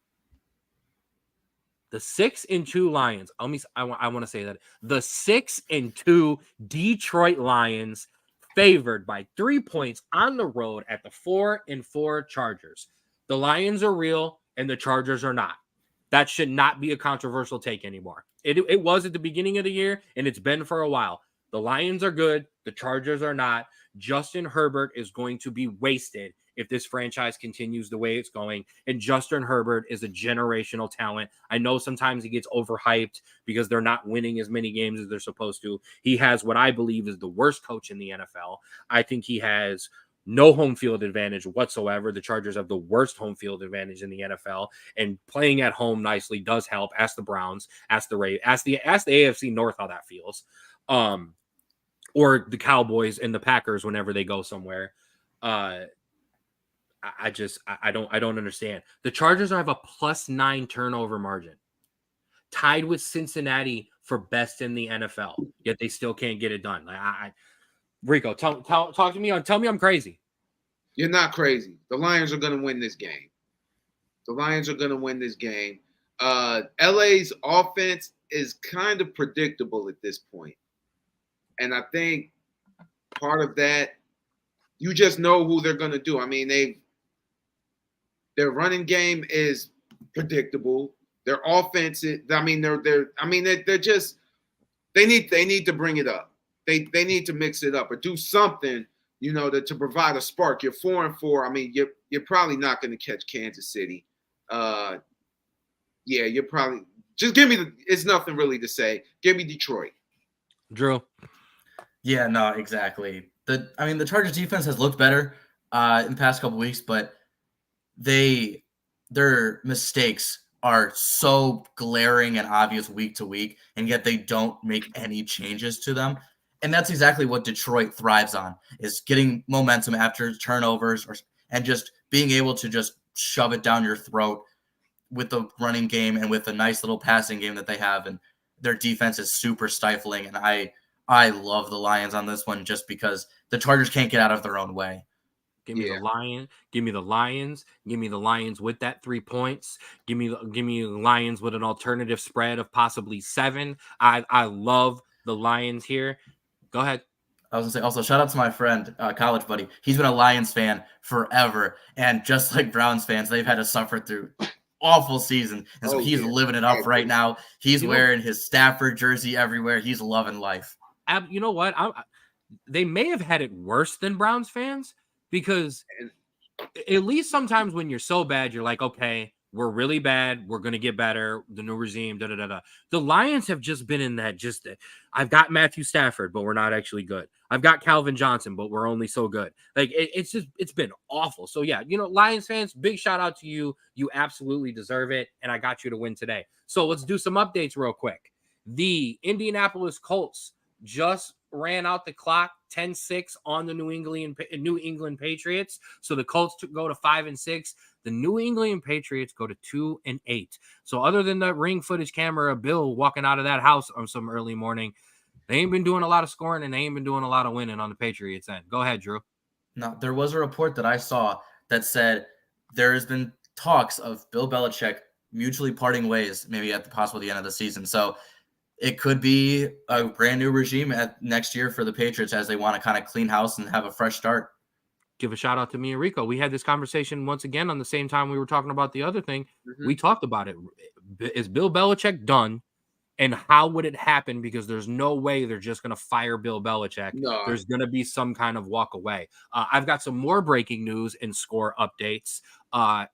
The 6-2 Lions. I want to say that the 6-2 Detroit Lions favored by 3 points on the road at the 4-4 Chargers. The Lions are real and the Chargers are not. That should not be a controversial take anymore. It was at the beginning of the year, and it's been for a while. The Lions are good. The Chargers are not. Justin Herbert is going to be wasted if this franchise continues the way it's going. And Justin Herbert is a generational talent. I know sometimes he gets overhyped because they're not winning as many games as they're supposed to. He has what I believe is the worst coach in the NFL. I think he has no home field advantage whatsoever. The Chargers have the worst home field advantage in the NFL, and playing at home nicely does help. Ask the Browns, ask the Ravens, ask the AFC North how that feels. Or the Cowboys and the Packers whenever they go somewhere. I don't understand. The Chargers have a +9 turnover margin, tied with Cincinnati for best in the NFL, yet they still can't get it done. Rico, talk to me tell me I'm crazy. You're not crazy. The Lions are going to win this game. LA's offense is kind of predictable at this point. And I think part of that, you just know who they're going to do. I mean, their running game is predictable. Their offense is, they need to bring it up. They need to mix it up or do something, to provide a spark. You're 4-4. I mean, you're probably not going to catch Kansas City. You're probably just give me it's nothing really to say. Give me Detroit. Drew. Yeah, no, exactly. The Chargers defense has looked better in the past couple weeks, but their mistakes are so glaring and obvious week to week, and yet they don't make any changes to them. And that's exactly what Detroit thrives on, is getting momentum after turnovers and just being able to just shove it down your throat with the running game and with the nice little passing game that they have. And their defense is super stifling. And I love the Lions on this one just because the Chargers can't get out of their own way. Give me the Lions. Give me the Lions. Give me the Lions with that 3 points. Give me the Lions with an alternative spread of possibly 7. I love the Lions here. Go ahead. I was going to say also shout out to my friend, college buddy. He's been a Lions fan forever. And just like Browns fans, they've had to suffer through awful season. And so he's living it up right now. He's wearing his Stafford jersey everywhere. He's loving life. You know what? They may have had it worse than Browns fans because at least sometimes when you're so bad, you're like, okay, we're really bad. We're going to get better. The new regime, da-da-da-da. The Lions have just been in that I've got Matthew Stafford, but we're not actually good. I've got Calvin Johnson, but we're only so good. Like, it's been awful. So, yeah, Lions fans, big shout out to you. You absolutely deserve it, and I got you to win today. So let's do some updates real quick. The Indianapolis Colts just ran out the clock 10-6 on the New England Patriots. So the Colts go to 5-6. The New England Patriots go to 2-8. So other than the ring footage camera of Bill walking out of that house on some early morning, they ain't been doing a lot of scoring and they ain't been doing a lot of winning on the Patriots end. Go ahead, Drew. No, there was a report that I saw that said there has been talks of Bill Belichick mutually parting ways, maybe at the end of the season. So it could be a brand new regime next year for the Patriots as they want to kind of clean house and have a fresh start. give a shout out to me and Rico. We had this conversation once again on the same time we were talking about the other thing. Mhm. We talked about it. Is Bill Belichick done? And how would it happen? Because there's no way they're just going to fire Bill Belichick. No. There's going to be some kind of walk away. I've got some more breaking news and score updates.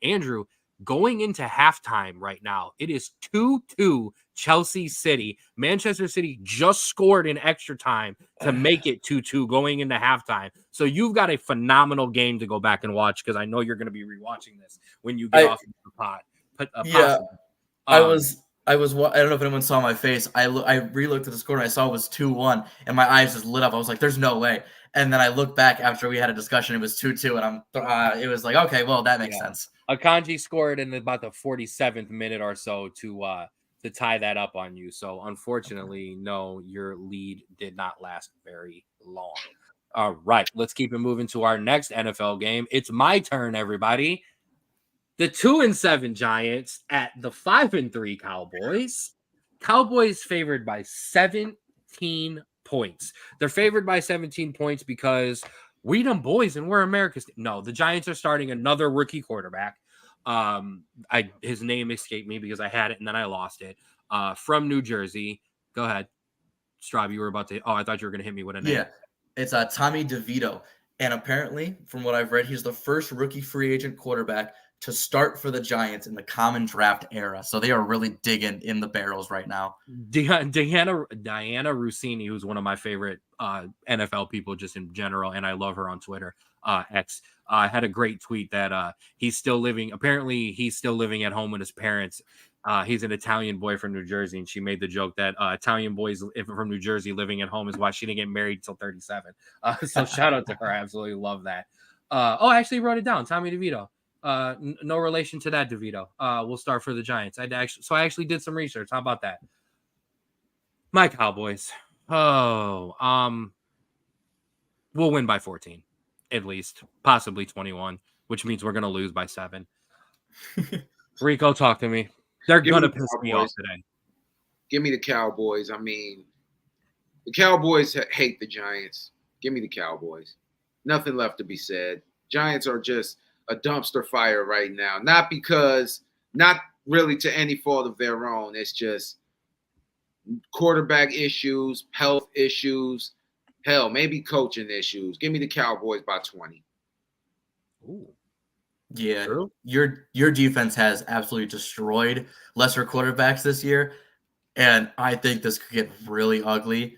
Andrew, going into halftime right now, it is 2-2 Chelsea City. Manchester City just scored in extra time to make it 2-2 going into halftime. So you've got a phenomenal game to go back and watch, because I know you're going to be rewatching this when you get off the pot. Yeah, I don't know if anyone saw my face. I re-looked at the score and I saw it was 2-1, and my eyes just lit up. I was like, "There's no way!" And then I looked back after we had a discussion. It was 2-2, and it was like, okay, well, that makes sense. Akanji scored in about the 47th minute or so to tie that up on you. So unfortunately, no, your lead did not last very long. All right, let's keep it moving to our next NFL game. It's my turn, everybody. The 2-7 Giants at the 5-3 Cowboys. Cowboys favored by 17 points. They're favored by 17 points because we them boys and we're America's. No, the Giants are starting another rookie quarterback. His name escaped me because I had it and then I lost it. From New Jersey. Go ahead, Straub. You were about to. Oh, I thought you were going to hit me with a name. Yeah, it's Tommy DeVito, and apparently, from what I've read, he's the first rookie free agent quarterback to start for the Giants in the common draft era. So they are really digging in the barrels right now. Diana Rossini, who's one of my favorite NFL people just in general, and I love her on Twitter, X, had a great tweet that he's still living at home with his parents. He's an Italian boy from New Jersey, and she made the joke that Italian boys from New Jersey living at home is why she didn't get married until 37. So shout out to her. I absolutely love that. I actually wrote it down. Tommy DeVito. No relation to that DeVito. We'll start for the Giants. I actually did some research. How about that? My Cowboys. We'll win by 14, at least, possibly 21, which means we're gonna lose by 7. Rico, talk to me. They're gonna piss me off today. Give me the Cowboys. I mean, the Cowboys hate the Giants. Give me the Cowboys. Nothing left to be said. Giants are just a dumpster fire right now. Not really to any fault of their own. It's just quarterback issues, health issues, hell, maybe coaching issues. Give me the Cowboys by 20. Ooh. Yeah, true. Your defense has absolutely destroyed lesser quarterbacks this year, and I think this could get really ugly.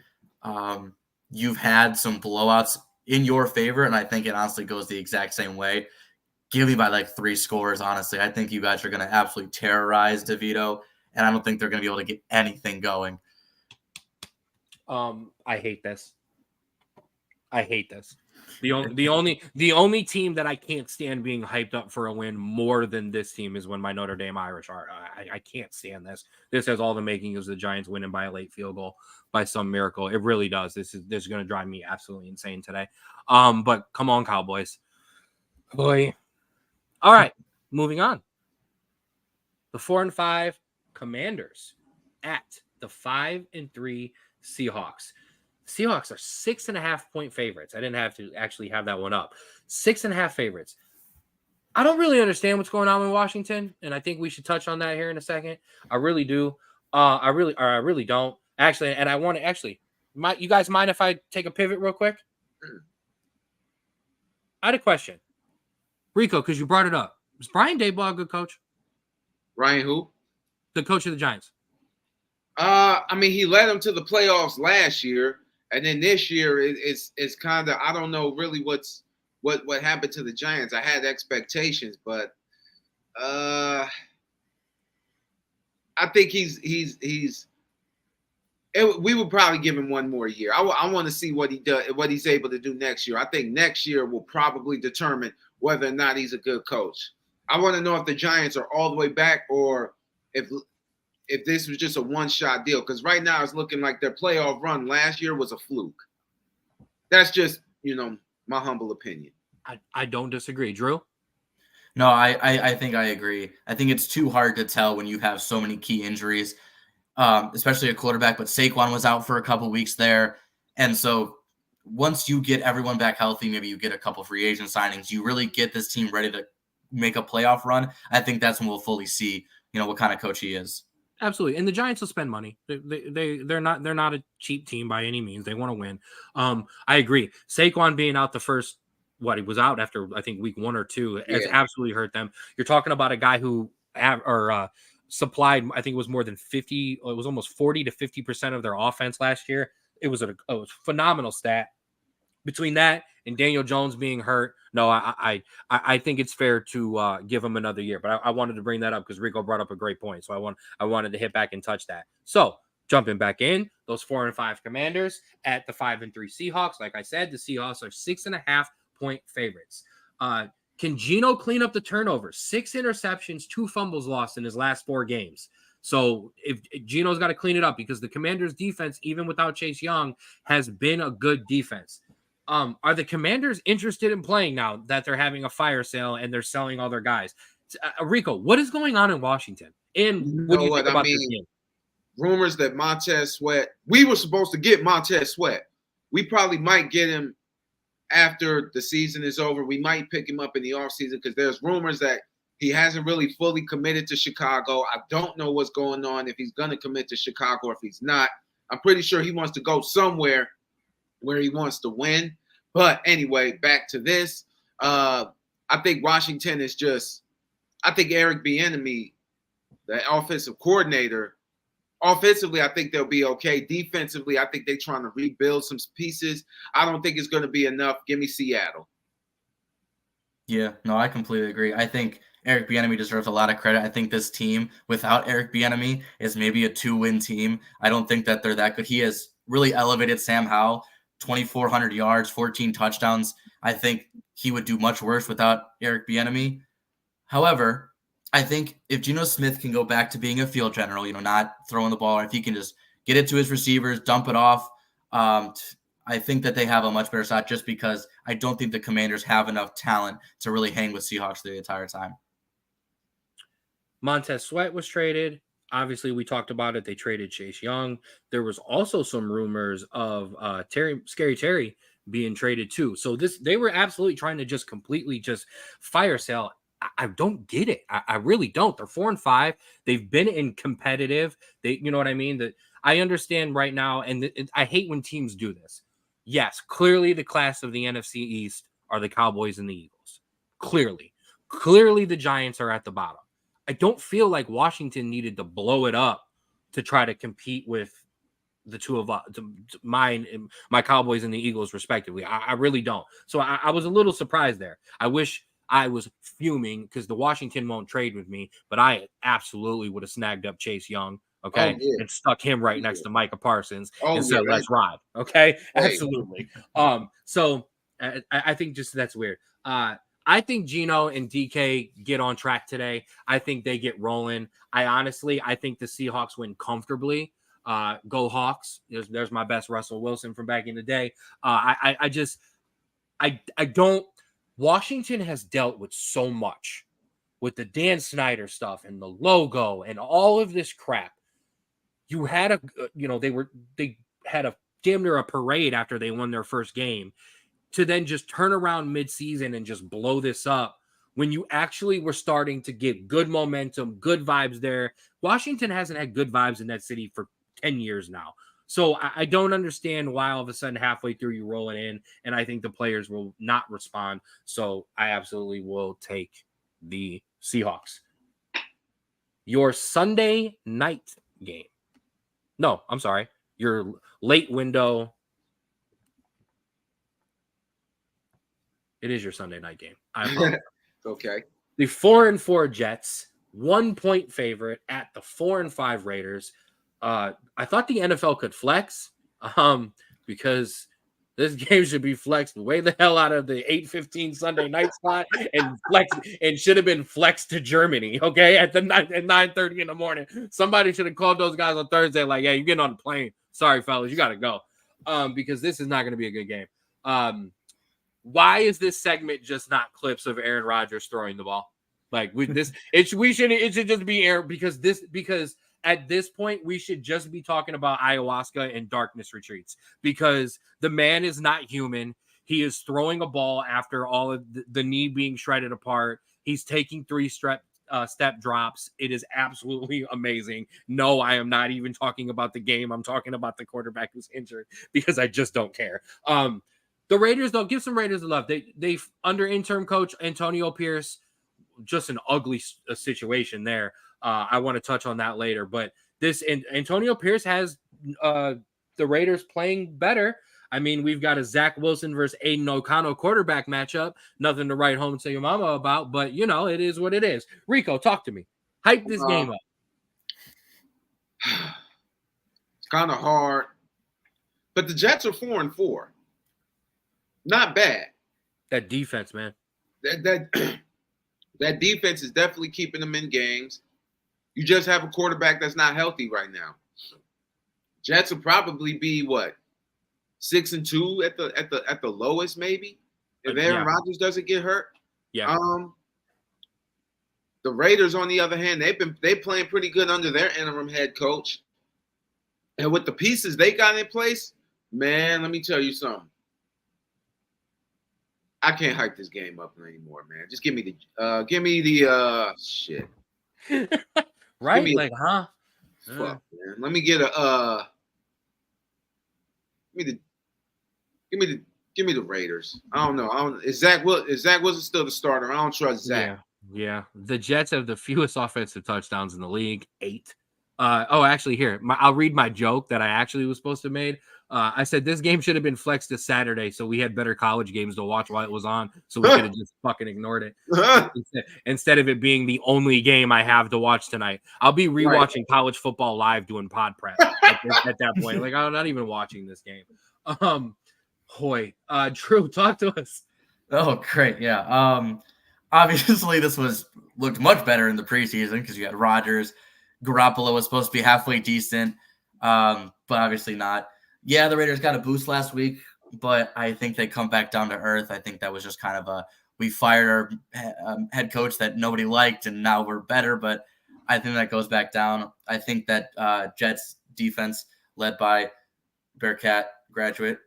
You've had some blowouts in your favor, and I think it honestly goes the exact same way. Give me by like 3 scores, honestly. I think you guys are going to absolutely terrorize DeVito, and I don't think they're going to be able to get anything going. I hate this. The only team that I can't stand being hyped up for a win more than this team is when my Notre Dame Irish are. I can't stand this. This has all the makings of the Giants winning by a late field goal by some miracle. It really does. This is going to drive me absolutely insane today. But come on, Cowboys. Boy. All right, moving on. The 4-5 Commanders at the 5-3 Seahawks. Seahawks are 6.5-point favorites. I didn't have to actually have that one up. 6.5 favorites. I don't really understand what's going on in Washington, and I think we should touch on that here in a second. I really do. I really don't. Actually, and I want to actually. You guys mind if I take a pivot real quick? I had a question. Rico, because you brought it up. Was Brian Daboll a good coach? Ryan who? The coach of the Giants. I mean, he led them to the playoffs last year, and then this year it's kind of, I don't know really what happened to the Giants. I had expectations, but I think we would probably give him one more year. I want to see what he's able to do next year. I think next year will probably determine whether or not he's a good coach. I want to know if the Giants are all the way back or if this was just a one-shot deal. Because right now it's looking like their playoff run last year was a fluke. That's just, my humble opinion. I don't disagree. Drew? No, I think I agree. I think it's too hard to tell when you have so many key injuries, especially a quarterback. But Saquon was out for a couple weeks there. And so once you get everyone back healthy, maybe you get a couple free agent signings, you really get this team ready to make a playoff run. I think that's when we'll fully see, what kind of coach he is. Absolutely. And the Giants will spend money. They're not a cheap team by any means. They want to win. I agree. Saquon being out the first, he was out after, I think, week 1 or 2 has absolutely hurt them. You're talking about a guy who supplied, I think it was more than 50, it was almost 40 to 50% of their offense last year. It was a phenomenal stat. Between that and Daniel Jones being hurt, no, I think it's fair to give him another year. But I wanted to bring that up because Rico brought up a great point. So I wanted to hit back and touch that. So jumping back in, those 4-5 Commanders at the 5-3 Seahawks. Like I said, the Seahawks are 6.5-point favorites. Can Geno clean up the turnovers? 6 interceptions, 2 fumbles lost in his last 4 games. So if Geno's got to clean it up because the Commanders' defense, even without Chase Young, has been a good defense. Are the Commanders interested in playing now that they're having a fire sale and they're selling all their guys? Rico, what is going on in Washington? And what do you think about this game? Rumors that Montez Sweat, we were supposed to get Montez Sweat. We probably might get him after the season is over. We might pick him up in the offseason because there's rumors that he hasn't really fully committed to Chicago. I don't know what's going on, if he's going to commit to Chicago or if he's not. I'm pretty sure he wants to go somewhere where he wants to win. But anyway, back to this. I think Washington is I think Eric Bieniemy, the offensive coordinator, offensively, I think they'll be okay. Defensively, I think they're trying to rebuild some pieces. I don't think it's going to be enough. Give me Seattle. Yeah, no, I completely agree. I think Eric Bieniemy deserves a lot of credit. I think this team without Eric Bieniemy is maybe a 2-win team. I don't think that they're that good. He has really elevated Sam Howell, 2,400 yards, 14 touchdowns. I think he would do much worse without Eric Bieniemy. However, I think if Geno Smith can go back to being a field general, not throwing the ball, or if he can just get it to his receivers, dump it off, I think that they have a much better shot just because I don't think the Commanders have enough talent to really hang with Seahawks the entire time. Montez Sweat was traded. Obviously, we talked about it. They traded Chase Young. There was also some rumors of Scary Terry being traded too. So they were absolutely trying to just completely just fire sale. I don't get it. I really don't. They're 4-5. They've been in competitive. You know what I mean? That I understand right now, and I hate when teams do this. Yes, clearly the class of the NFC East are the Cowboys and the Eagles. Clearly the Giants are at the bottom. I don't feel like Washington needed to blow it up to try to compete with the two of my Cowboys and the Eagles, respectively. I really don't. So I was a little surprised there. I wish I was fuming because the Washington won't trade with me, but I absolutely would have snagged up Chase Young, okay, and stuck him right next to Micah Parsons and said, let's ride, okay? Absolutely. So I think just that's weird. I think Geno and DK get on track today. I think they get rolling. I think the Seahawks win comfortably. Go Hawks. There's my best Russell Wilson from back in the day. I don't. Washington has dealt with so much with the Dan Snyder stuff and the logo and all of this crap. You had they had a damn near a parade after they won their first game to then just turn around midseason and just blow this up when you actually were starting to get good momentum, good vibes there. Washington hasn't had good vibes in that city for 10 years now. So I don't understand why all of a sudden halfway through you roll it in, and I think the players will not respond. So I absolutely will take the Seahawks. Your Sunday night game. No, I'm sorry. Your late window. It is your Sunday night game. Okay. The 4-4 Jets, 1-point favorite at the 4-5 Raiders. I thought the NFL could flex because this game should be flexed way the hell out of the 8:15 Sunday night spot and should have been flexed to Germany, okay, at 9:30 in the morning. Somebody should have called those guys on Thursday like, hey, you're getting on the plane. Sorry, fellas, you got to go because this is not going to be a good game. Why is this segment just not clips of Aaron Rodgers throwing the ball? Like with this, it should just be Aaron because at this point, we should just be talking about ayahuasca and darkness retreats because the man is not human. He is throwing a ball after all of the knee being shredded apart. He's taking 3 step drops. It is absolutely amazing. No, I am not even talking about the game. I'm talking about the quarterback who's injured because I just don't care. The Raiders, though, give some Raiders the love. They under interim coach Antonio Pierce, just an ugly situation there. I want to touch on that later, but Antonio Pierce has the Raiders playing better. I mean, we've got a Zach Wilson versus Aiden O'Connell quarterback matchup. Nothing to write home to your mama about, but you know, it is what it is. Rico, talk to me. Hype this game up. It's kind of hard, but the Jets are 4-4. Not bad. That defense, man. That defense is definitely keeping them in games. You just have a quarterback that's not healthy right now. Jets will probably be what, 6-2 at the lowest, maybe, if Aaron Rodgers doesn't get hurt. Yeah. The Raiders, on the other hand, they playing pretty good under their interim head coach, and with the pieces they got in place, man, let me tell you something. I can't hype this game up anymore, man. Just give me the shit. Right? Like, huh? Fuck, man. Let me get a give me the Raiders. I don't know. Is Zach Wilson still the starter? I don't trust Zach. Yeah. The Jets have the fewest offensive touchdowns in the league, 8. Actually, here, I'll read my joke that I actually was supposed to have made. I said this game should have been flexed to Saturday, so we had better college games to watch while it was on, so we could have just fucking ignored it. Instead of it being the only game I have to watch tonight. I'll be rewatching college football live doing pod prep at that point. Like, I'm not even watching this game. Drew, talk to us. Oh, great. Yeah. Obviously, this looked much better in the preseason because you had Rodgers. Garoppolo was supposed to be halfway decent, but obviously not. Yeah, the Raiders got a boost last week, but I think they come back down to earth. I think that was just kind of we fired our head coach that nobody liked, and now we're better, but I think that goes back down. I think that Jets defense led by Bearcat graduate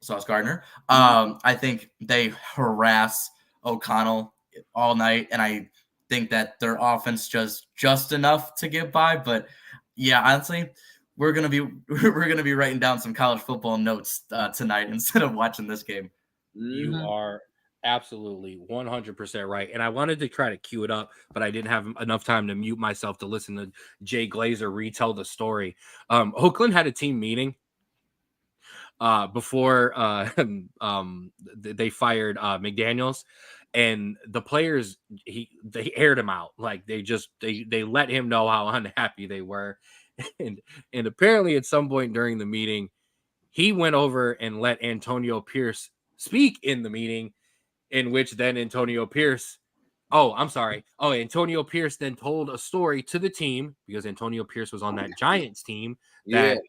Sauce Gardner, I think they harass O'Connell all night, and I think that their offense just enough to get by. But yeah, honestly, we're gonna be writing down some college football notes tonight instead of watching this game. You are absolutely 100% right, and I wanted to try to cue it up, but I didn't have enough time to mute myself to listen to Jay Glazer retell the story. Oakland had a team meeting before they fired McDaniels. And the players, they aired him out. Like they let him know how unhappy they were. And apparently at some point during the meeting, he went over and let Antonio Pierce speak in the meeting, in which then Antonio Pierce then told a story to the team because Antonio Pierce was on that Giants team that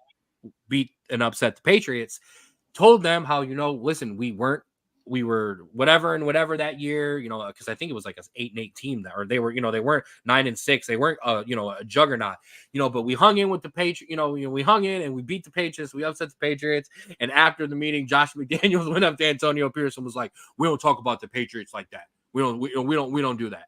beat and upset the Patriots, told them how, listen, we were whatever that year, because I think it was like an 8-8 team that, or they weren't 9-6. They weren't, a juggernaut, but we hung in with the Patriots, we hung in and we beat the Patriots. We upset the Patriots. And after the meeting, Josh McDaniels went up to Antonio Pierce and was like, we don't talk about the Patriots like that. We don't do that.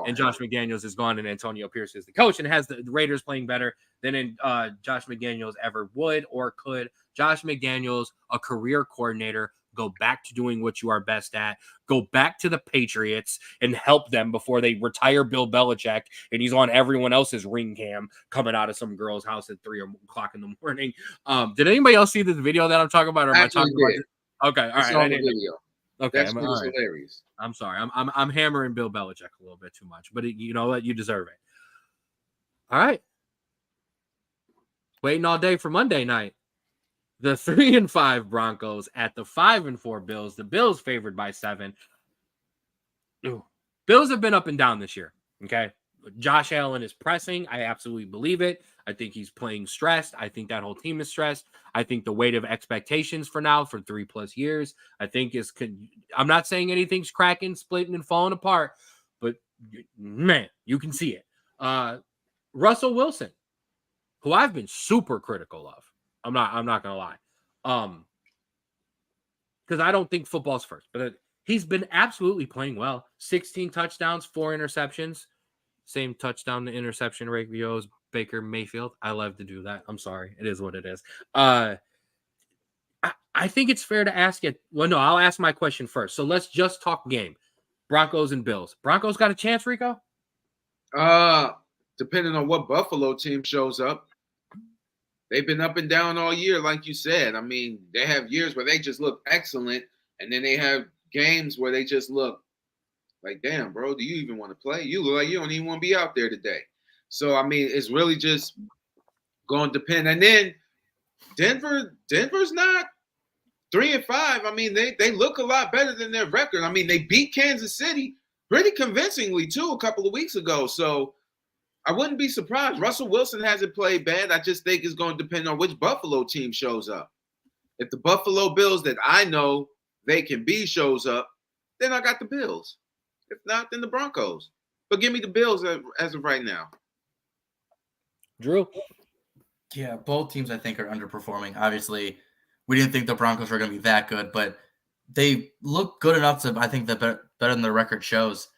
And Josh McDaniels is gone, and Antonio Pierce is the coach and has the Raiders playing better than Josh McDaniels ever would or could. Josh McDaniels, a career coordinator, go back to doing what you are best at. Go back to the Patriots and help them before they retire Bill Belichick, and he's on everyone else's ring cam coming out of some girl's house at 3 o'clock in the morning. Did anybody else see this video that I'm talking about? Or am I talking about it? Okay, all right. I didn't know. Okay, that's hilarious. I'm sorry. I'm hammering Bill Belichick a little bit too much, but you know what? You deserve it. All right. Waiting all day for Monday night. The 3-5 Broncos at the 5-4 Bills. The Bills favored by 7. Ooh. Bills have been up and down this year. Okay. Josh Allen is pressing. I absolutely believe it. I think he's playing stressed. I think that whole team is stressed. I think the weight of expectations for 3+ years, I think I'm not saying anything's cracking, splitting, and falling apart, but man, you can see it. Russell Wilson. who I've been super critical of. I'm not gonna lie. Because I don't think football's first, but he's been absolutely playing well. 16 touchdowns, 4 interceptions. Same touchdown to interception ratio as Baker Mayfield. I love to do that. I'm sorry. It is what it is. I think it's fair to ask it. Well, no, I'll ask my question first. So let's just talk game. Broncos and Bills. Broncos got a chance, Rico? Depending on what Buffalo team shows up. They've been up and down all year, like you said. I mean, they have years where they just look excellent, and then they have games where they just look like, damn, bro, do you even want to play? You look like you don't even want to be out there today. So, I mean, it's really just going to depend. And then Denver's not 3-5. I mean, they look a lot better than their record. I mean, they beat Kansas City pretty convincingly, too, a couple of weeks ago. So, I wouldn't be surprised. Russell Wilson hasn't played bad. I just think it's going to depend on which Buffalo team shows up. If the Buffalo Bills that I know they can be shows up, then I got the Bills. If not, then the Broncos. But give me the Bills as of right now. Drew? Yeah, both teams I think are underperforming. Obviously, we didn't think the Broncos were going to be that good, but they look good enough to, I think, better than the record shows.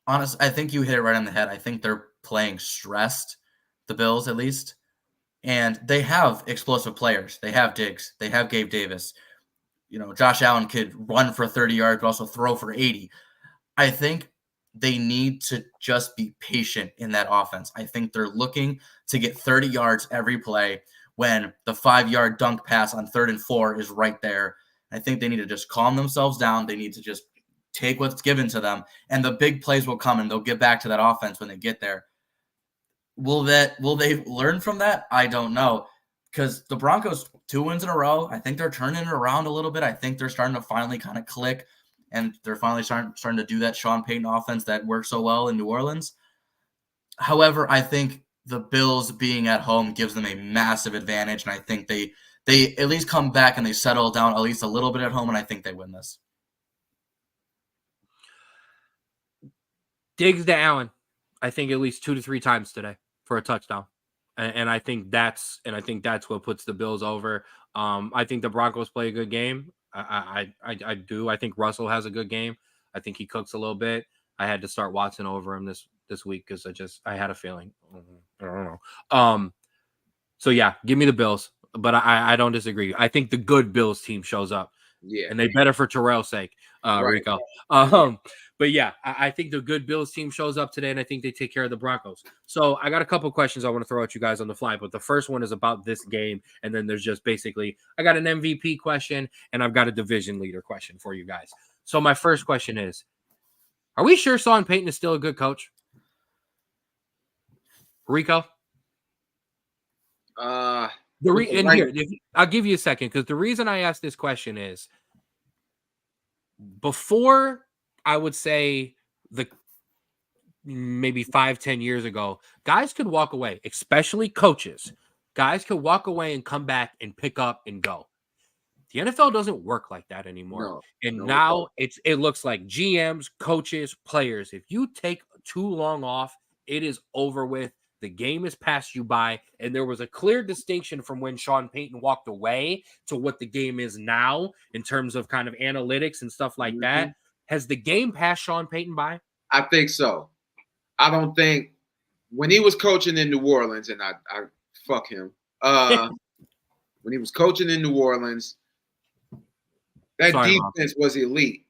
Honestly, I think you hit it right on the head. I think they're playing stressed, the Bills at least. And they have explosive players. They have Diggs. They have Gabe Davis. You know, Josh Allen could run for 30 yards, but also throw for 80. I think they need to just be patient in that offense. I think they're looking to get 30 yards every play when the 5-yard dunk pass on 3rd and 4 is right there. I think they need to just calm themselves down. They need to just take what's given to them, and the big plays will come, and they'll get back to that offense when they get there. Will they learn from that? I don't know, because the Broncos 2 wins in a row. I think they're turning it around a little bit. I think they're starting to finally kind of click, and they're finally starting to do that Sean Payton offense that worked so well in New Orleans. However, I think the Bills being at home gives them a massive advantage, and I think they at least come back and they settle down at least a little bit at home, and I think they win this. Diggs to Allen, I think at least 2 to 3 times today for a touchdown, and I think that's what puts the Bills over. I think the Broncos play a good game. I do. I think Russell has a good game. I think he cooks a little bit. I had to start Watson over him this week because I had a feeling. I don't know. So yeah, give me the Bills, but I don't disagree. I think the good Bills team shows up. Yeah, and they better for Terrell's sake, right. Rico. But yeah, I think the good Bills team shows up today, and I think they take care of the Broncos. So I got a couple questions I want to throw at you guys on the fly, but the first one is about this game, and then there's just basically I got an MVP question, and I've got a division leader question for you guys. So my first question is, are we sure Sean Payton is still a good coach? Rico? I'll give you a second, because the reason I asked this question is before, I would say maybe 5-10 years ago, guys could walk away, especially coaches. Guys could walk away and come back and pick up and go. The NFL doesn't work like that anymore. Now it looks like GMs, coaches, players. If you take too long off, it is over with. The game has passed you by, and there was a clear distinction from when Sean Payton walked away to what the game is now in terms of kind of analytics and stuff like that. Has the game passed Sean Payton by? I think so. I don't think when he was coaching in New Orleans, and I fuck him. When he was coaching in New Orleans, that defense was elite.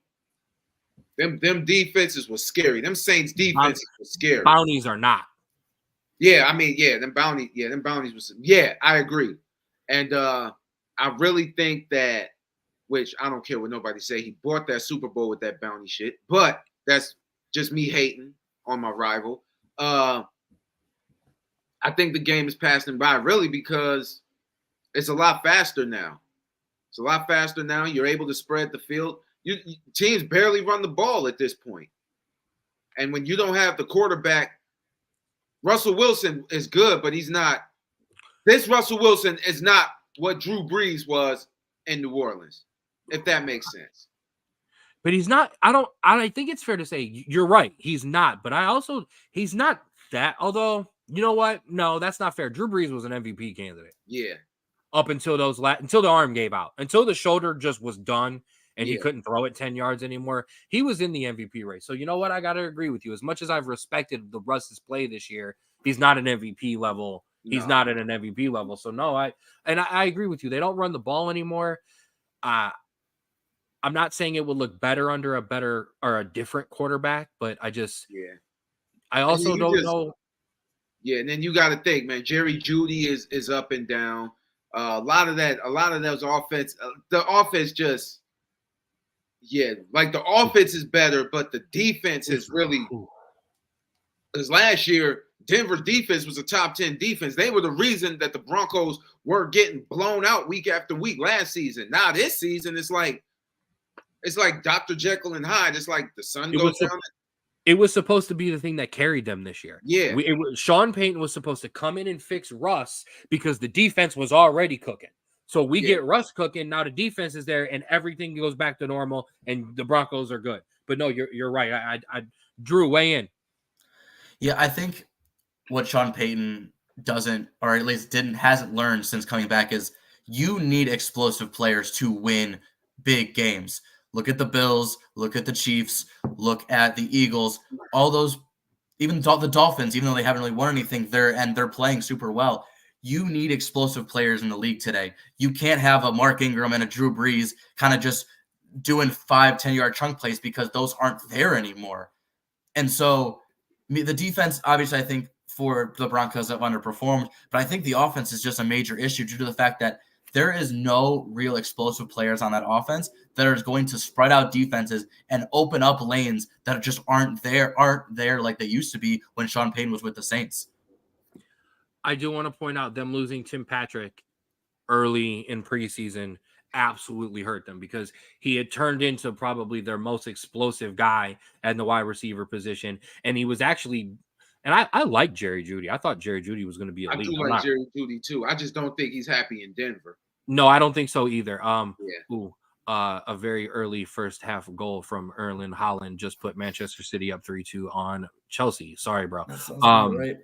Them defenses was scary. Them Saints defenses was scary. Bounties are not. Yeah, I mean, them bounties was, I agree. And I really think that, which I don't care what nobody say, he bought that Super Bowl with that bounty shit, but that's just me hating on my rival. I think the game is passing by really because it's a lot faster now. It's a lot faster now. You're able to spread the field. Teams barely run the ball at this point. And when you don't have the quarterback, Russell Wilson is good, but he's not. This Russell Wilson is not what Drew Brees was in New Orleans, if that makes sense. But he's not. I think it's fair to say you're right. He's not. But he's not that. Although, You know what? No, that's not fair. Drew Brees was an MVP candidate. Yeah. Up until until the arm gave out, until the shoulder just was done and he Yeah. couldn't throw it 10 yards anymore. He was in the MVP race. So you know what? I got to agree with you. As much as I've respected the Russ's play this year, he's not an MVP level. He's not at an MVP level. So no, I agree with you. They don't run the ball anymore. I'm not saying it would look better under a different quarterback, but I also don't know. Yeah, and then you got to think, man. Jerry Jeudy is up and down. A lot of those offense, the offense just, like the offense is better, but the defense is really. Because last year, Denver's defense was a top 10 defense. They were the reason that the Broncos were getting blown out week after week last season. Now this season, it's like Dr. Jekyll and Hyde. It's like the sun goes down. It was supposed to be the thing that carried them this year. Yeah. Sean Payton was supposed to come in and fix Russ because the defense was already cooking. So we get Russ cooking. Now the defense is there and everything goes back to normal and the Broncos are good. But no, you're right. I Drew, weigh in. Yeah, I think what Sean Payton doesn't, or at least hasn't learned since coming back is you need explosive players to win big games. Look at the Bills, look at the Chiefs, look at the Eagles, all those, even the Dolphins, even though they haven't really won anything, they're playing super well. You need explosive players in the league today. You can't have a Mark Ingram and a Drew Brees kind of just doing 5-10-yard chunk plays because those aren't there anymore. And so the defense, obviously, I think for the Broncos have underperformed, but I think the offense is just a major issue due to the fact that there is no real explosive players on that offense that are going to spread out defenses and open up lanes that just aren't there like they used to be when Sean Payton was with the Saints. I do want to point out them losing Tim Patrick early in preseason absolutely hurt them because he had turned into probably their most explosive guy at the wide receiver position. And he was actually, and I like Jerry Jeudy. I thought Jerry Jeudy was going to be elite. I do like Jerry Jeudy too. I just don't think he's happy in Denver. No, I don't think so either. A very early first half goal from Erling Haaland just put Manchester City up 3-2 on Chelsea. Sorry, bro. That sounds right.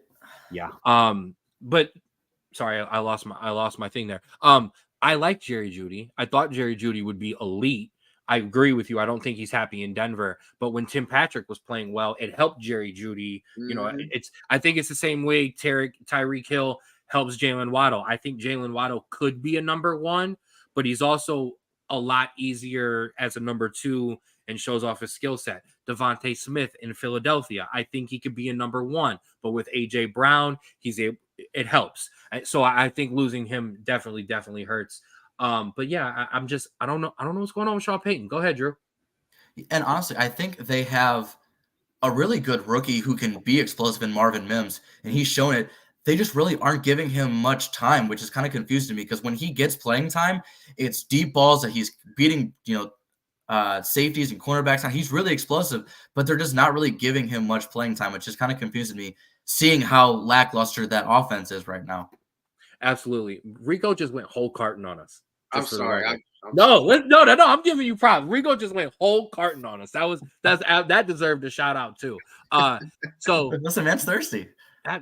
Yeah. But sorry, I lost my thing there. I like Jerry Jeudy. I thought Jerry Jeudy would be elite. I agree with you. I don't think he's happy in Denver. But when Tim Patrick was playing well, it helped Jerry Jeudy. Mm-hmm. You know, I think it's the same way Tyreek Hill helps Jalen Waddle. I think Jalen Waddle could be a number one, but he's also a lot easier as a number two and shows off his skill set. Devontae Smith in Philadelphia, I think he could be a number one, but with AJ Brown, it helps. So I think losing him definitely hurts. But yeah, I don't know what's going on with Sean Payton. Go ahead, Drew. And honestly, I think they have a really good rookie who can be explosive in Marvin Mims, and he's shown it. They just really aren't giving him much time, which is kind of confusing me because when he gets playing time, it's deep balls that he's beating, safeties and cornerbacks on. He's really explosive, but they're just not really giving him much playing time, which is kind of confusing me, seeing how lackluster that offense is right now. Absolutely. Rico just went whole carton on us. I'm sorry. No, I'm giving you props. Rico just went whole carton on us. That deserved a shout out too. So listen, man's thirsty.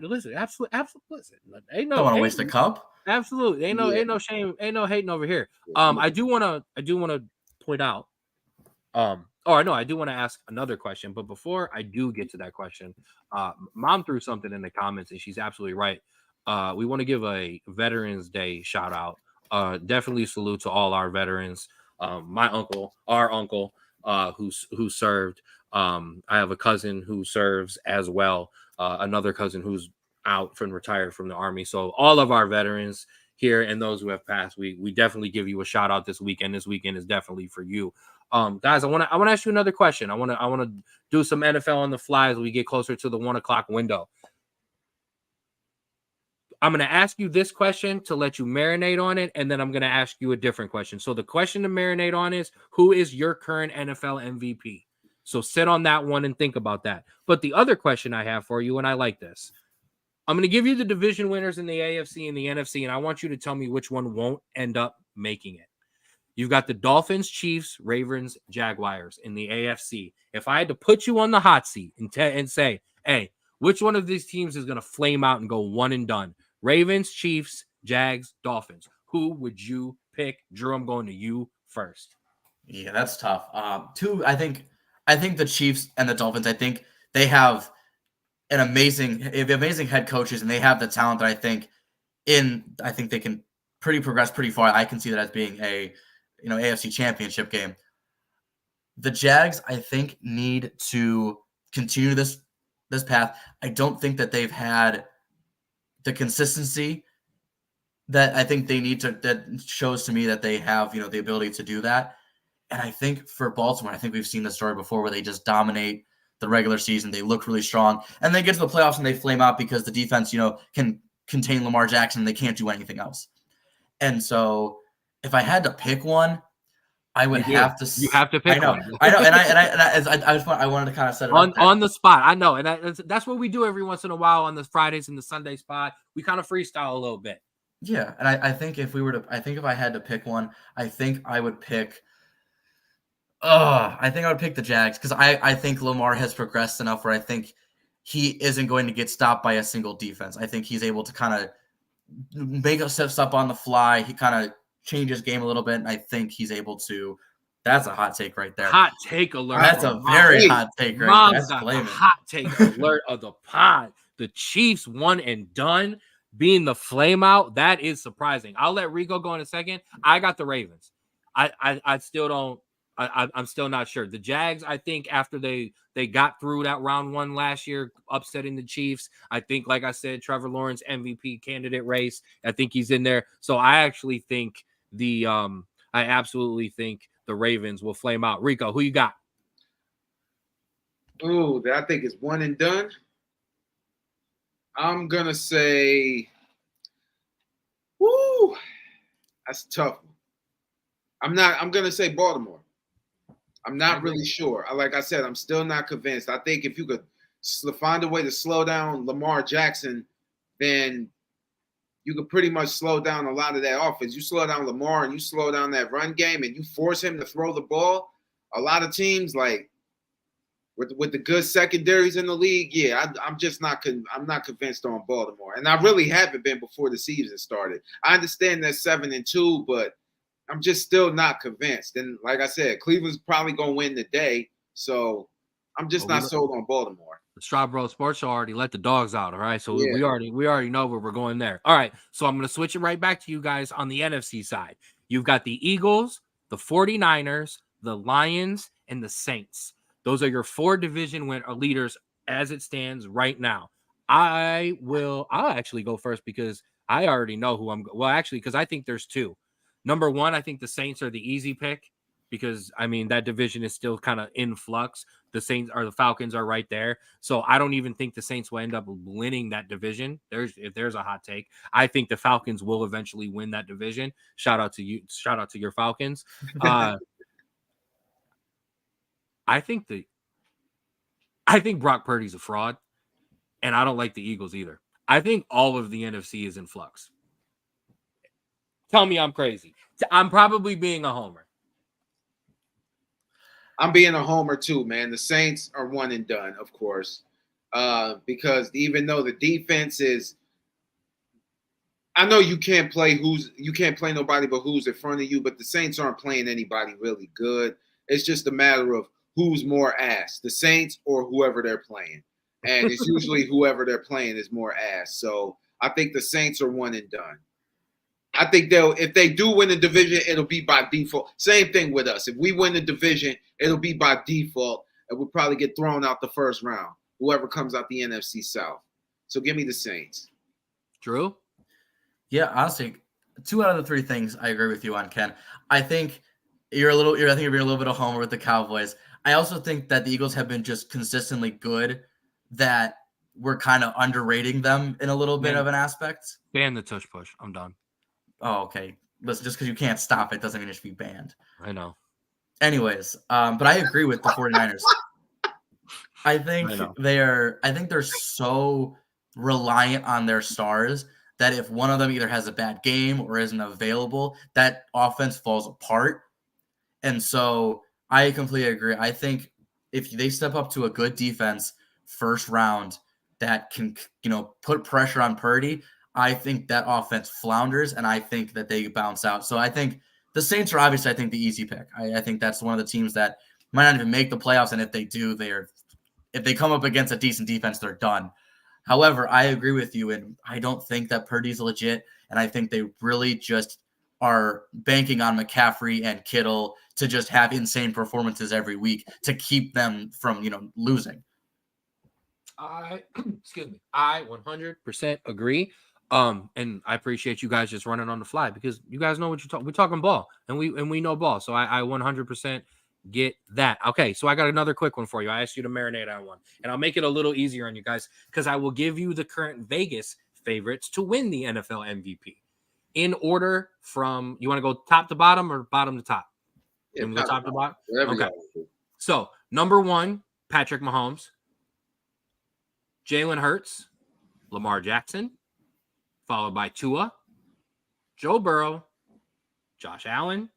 Listen, absolutely. Listen, Don't want to waste a cup. Absolutely, ain't no shame, ain't no hating over here. I do want to point out. I do want to ask another question, but before I do get to that question, Mom threw something in the comments, and she's absolutely right. We want to give a Veterans Day shout out. Definitely salute to all our veterans. Our uncle, who served. I have a cousin who serves as well. Another cousin who's retired from the Army. So all of our veterans here and those who have passed, we definitely give you a shout out this weekend. This weekend is definitely for you. Guys, I want to ask you another question. I want to do some NFL on the fly as we get closer to the 1 o'clock window. I'm going to ask you this question to let you marinate on it, and then I'm going to ask you a different question. So the question to marinate on is, who is your current NFL MVP? So sit on that one and think about that. But the other question I have for you, and I like this, I'm going to give you the division winners in the AFC and the NFC, and I want you to tell me which one won't end up making it. You've got the Dolphins, Chiefs, Ravens, Jaguars in the AFC. If I had to put you on the hot seat and say, hey, Which one of these teams is going to flame out and go one and done? Ravens, Chiefs, Jags, Dolphins. Who would you pick? Drew, I'm going to you first. Yeah, that's tough. Two, I think the Chiefs and the Dolphins, I think they have amazing head coaches, and they have the talent that I think they can progress pretty far. I can see that as being a AFC championship game. The Jags, I think, need to continue this path. I don't think that they've had the consistency that I think they need to, that shows to me that they have, the ability to do that. And I think for Baltimore, I think we've seen this story before where they just dominate the regular season. They look really strong, and they get to the playoffs and they flame out because the defense, can contain Lamar Jackson and they can't do anything else. And so if I had to pick one, I would have to. You have to pick one. I know, and I wanted to kind of set it on the spot. I know, and that's what we do every once in a while on the Fridays and the Sunday spot. We kind of freestyle a little bit. Yeah, and I think if I had to pick one, I think I would pick. I think I would pick the Jags because I think Lamar has progressed enough where I think he isn't going to get stopped by a single defense. I think he's able to kind of make steps up on the fly. He kind of changes game a little bit, and I think he's able to. That's a hot take right there. Hot take alert. That's a very hot take right there. That's got the hot take alert of the pod. The Chiefs one and done, being the flame out. That is surprising. I'll let Rico go in a second. I got the Ravens. I still don't. I'm still not sure. The Jags, I think, after they got through that round one last year, upsetting the Chiefs, I think, like I said, Trevor Lawrence MVP candidate race. I think he's in there. So I actually think I absolutely think the Ravens will flame out. Rico, who you got? Oh, I think it's one and done. I'm gonna say, woo, that's tough. I'm gonna say Baltimore. I'm not really sure. Like I said, I'm still not convinced. I think if you could find a way to slow down Lamar Jackson, then you could pretty much slow down a lot of that offense. You slow down Lamar and you slow down that run game and you force him to throw the ball. A lot of teams, like with the good secondaries in the league, yeah, I'm just not I'm not convinced on Baltimore, and I really haven't been before the season started. I understand they're 7-2, but I'm just still not convinced. And like I said, Cleveland's probably going to win today. So I'm just not sold on Baltimore. The Straub Sports Show already let the dogs out. All right. So we already know where we're going there. All right. So I'm going to switch it right back to you guys on the NFC side. You've got the Eagles, the 49ers, the Lions, and the Saints. Those are your 4 division leaders as it stands right now. I'll actually go first because I already know who because I think there's 2. Number 1, I think the Saints are the easy pick because, I mean, that division is still kind of in flux. The Falcons are right there. So I don't even think the Saints will end up winning that division. If there's a hot take, I think the Falcons will eventually win that division. Shout out to you. Shout out to your Falcons. I think Brock Purdy's a fraud, and I don't like the Eagles either. I think all of the NFC is in flux. Tell me I'm crazy. I'm probably being a homer. I'm being a homer too, man. The Saints are one and done, of course, because even though the defense is, I know you can't play nobody but who's in front of you, but the Saints aren't playing anybody really good. It's just a matter of who's more ass, the Saints or whoever they're playing. And it's usually whoever they're playing is more ass. So I think the Saints are one and done. I think if they do win the division, it'll be by default. Same thing with us. If we win the division, it'll be by default, and we'll probably get thrown out the first round, whoever comes out the NFC South. So give me the Saints. Drew? Yeah, honestly, 2 out of the 3 things I agree with you on, Ken. I think you're a little bit of a homer with the Cowboys. I also think that the Eagles have been just consistently good, that we're kind of underrating them in a little bit of an aspect. Ban the tush push. I'm done. Oh, okay. Listen, just because you can't stop it doesn't mean it should be banned. I know. Anyways, but I agree with the 49ers. I think they're so reliant on their stars that if one of them either has a bad game or isn't available, that offense falls apart. And so I completely agree. I think if they step up to a good defense first round, that can, put pressure on Purdy, I think that offense flounders, and I think that they bounce out. So I think the Saints are obviously, I think, the easy pick. I think that's one of the teams that might not even make the playoffs, and if they do, if they come up against a decent defense, they're done. However, I agree with you, and I don't think that Purdy's legit, and I think they really just are banking on McCaffrey and Kittle to just have insane performances every week to keep them from, losing. I 100% agree. And I appreciate you guys just running on the fly because you guys know what you're talking. We're talking ball, and we know ball. So I 100% get that. Okay, so I got another quick one for you. I asked you to marinate on one, and I'll make it a little easier on you guys because I will give you the current Vegas favorites to win the NFL MVP in order from, you want to go top to bottom or bottom to top? Yeah, Can we go top to bottom? Okay. So number 1, Patrick Mahomes, Jalen Hurts, Lamar Jackson, followed by Tua, Joe Burrow, Josh Allen,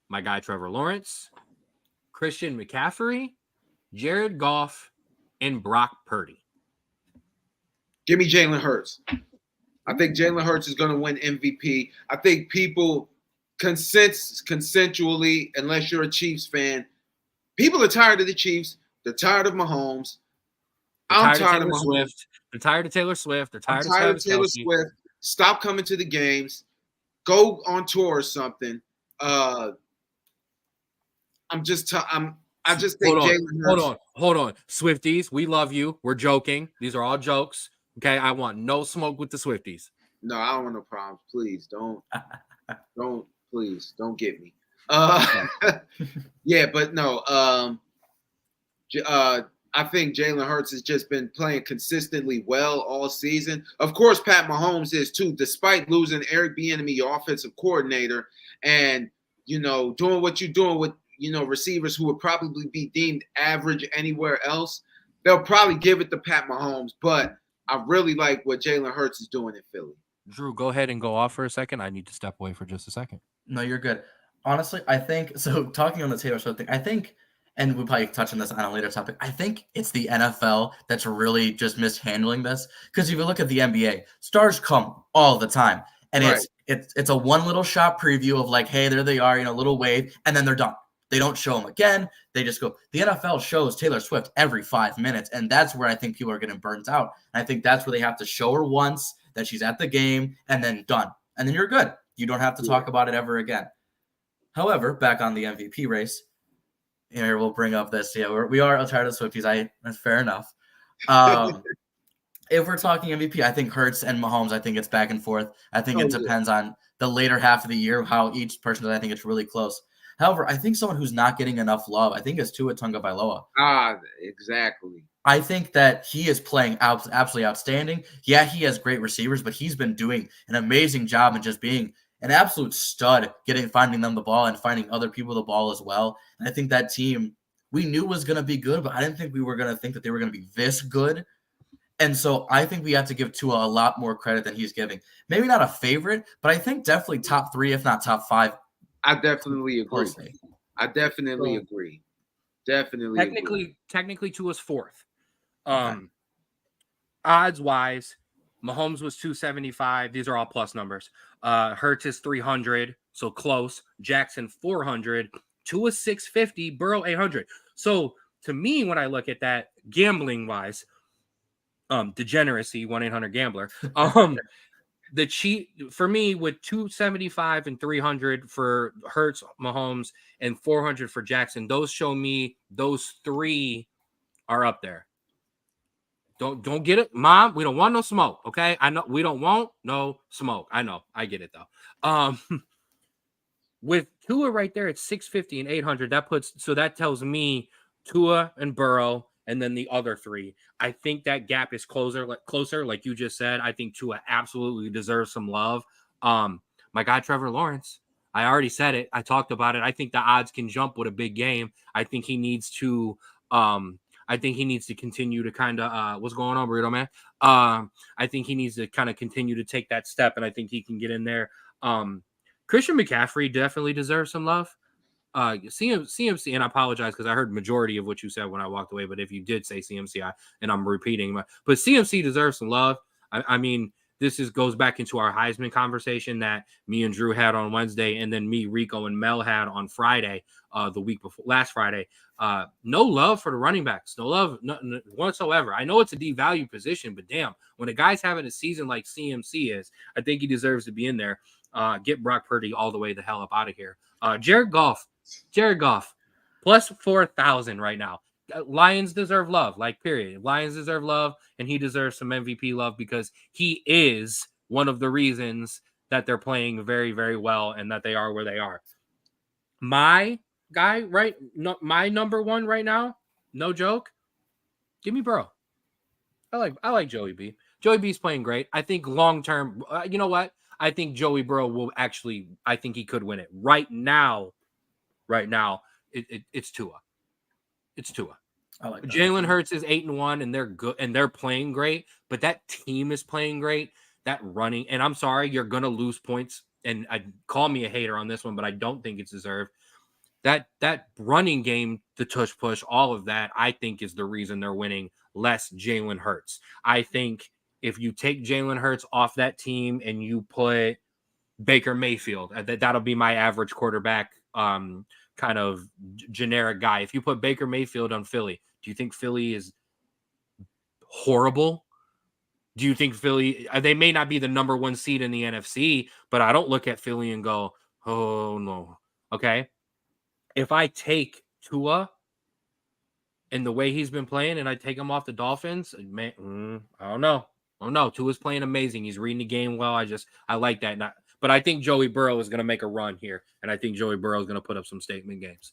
my guy Trevor Lawrence, Christian McCaffrey, Jared Goff, and Brock Purdy. Give me Jalen Hurts. I think Jalen Hurts is going to win MVP. I think people consensually, unless you're a Chiefs fan, people are tired of the Chiefs. They're tired of Mahomes. I'm tired of Swift. They're tired of Taylor Swift. They're tired of Taylor Swift. Stop coming to the games. Go on tour or something. I just think Jalen Hurts. Hold on. Swifties, we love you. We're joking. These are all jokes. Okay, I want no smoke with the Swifties. No, I don't want no problems. Please don't get me. Yeah, but no. I think Jalen Hurts has just been playing consistently well all season. Of course, Pat Mahomes is too, despite losing Eric Bieniemy, your offensive coordinator, and doing what you're doing with receivers who would probably be deemed average anywhere else. They'll probably give it to Pat Mahomes, but I really like what Jalen Hurts is doing in Philly. Drew, go ahead and go off for a second. I need to step away for just a second. No, you're good. Honestly, I think so. Talking on the Taylor Swift thing, I think, and we'll probably touch on this on a later topic, I think it's the NFL that's really just mishandling this. Because if you look at the NBA, stars come all the time, and right. it's a one little shot preview of like, hey, there they are, little wave, and then they're done. They don't show them again. They just go. The NFL shows Taylor Swift every 5 minutes, and that's where I think people are getting burnt out. And I think that's where they have to show her once that she's at the game, and then done. And then you're good. You don't have to talk about it ever again. However, back on the MVP race, here we'll bring up this. Yeah, we are tired of Swifties. That's fair enough. If we're talking MVP, I think Hurts and Mahomes, I think it's back and forth. I think it depends on the later half of the year, how each person does. I think it's really close. However, I think someone who's not getting enough love, I think is Tua Tagovailoa. Exactly. I think that he is playing absolutely outstanding. Yeah, he has great receivers, but he's been doing an amazing job in just being an absolute stud, finding them the ball and finding other people the ball as well. And I think that team we knew was going to be good, but I didn't think we were going to think that they were going to be this good. And so I think we have to give Tua a lot more credit than he's giving. Maybe not a favorite, but I think definitely top 3, if not top 5. I definitely agree. Technically Tua's 4th. Odds wise, Mahomes was 275. These are all plus numbers. Hurts is 300, so close. Jackson 400. Tua 650. Burrow 800. So to me, when I look at that, gambling wise, degeneracy 1-800-GAMBLER. The cheat for me with 275 and 300 for Hurts, Mahomes, and 400 for Jackson. Those show me those 3 are up there. Don't get it, Mom. We don't want no smoke. Okay, I know we don't want no smoke. I know, I get it though. With Tua right there at 650 and 800, that tells me Tua and Burrow, and then the other 3. I think that gap is closer, like you just said. I think Tua absolutely deserves some love. My guy Trevor Lawrence, I already said it. I talked about it. I think the odds can jump with a big game. I think he needs to. I think he needs to continue to kind of what's going on, Burrito Man. I think he needs to kind of continue to take that step, and I think he can get in there. Christian McCaffrey definitely deserves some love. CMC, and I apologize because I heard majority of what you said when I walked away. But if you did say CMC, and I'm repeating, but CMC deserves some love. I mean, goes back into our Heisman conversation that me and Drew had on Wednesday, and then me, Rico, and Mel had on Friday, the week before, last Friday. No love for the running backs, no love whatsoever. I know it's a devalued position, but damn, when a guy's having a season like CMC is, I think he deserves to be in there. Get Brock Purdy all the way the hell up out of here. Jared Goff, plus 4,000 right now. Lions deserve love, like period. Lions deserve love, and he deserves some MVP love because he is one of the reasons that they're playing very, very well and that they are where they are. My guy, right? No, my number one right now, no joke. Give me Burrow. I like Joey B. Joey B's playing great. I think long term, you know what? I think Joey Burrow will actually. I think he could win it right now. It's Tua. It's Tua. I like that. Jalen Hurts is 8-1, and they're good and they're playing great. But that team is playing great. That running, and I'm sorry, you're gonna lose points. And I call me a hater on this one, but I don't think it's deserved. That running game, the tush push, all of that, I think is the reason they're winning. Less Jalen Hurts. I think if you take Jalen Hurts off that team and you put Baker Mayfield, that'll be my average quarterback. Kind of generic guy. If you put Baker Mayfield on Philly, do you think Philly is horrible? Do you think Philly, they may not be the number one seed in the NFC, but I don't look at Philly and go, oh no. Okay. If I take Tua and the way he's been playing and I take him off the Dolphins, man, I don't know. Oh no, Tua's playing amazing. He's reading the game well. I like that. But I think Joey Burrow is going to make a run here, and I think Joey Burrow is going to put up some statement games.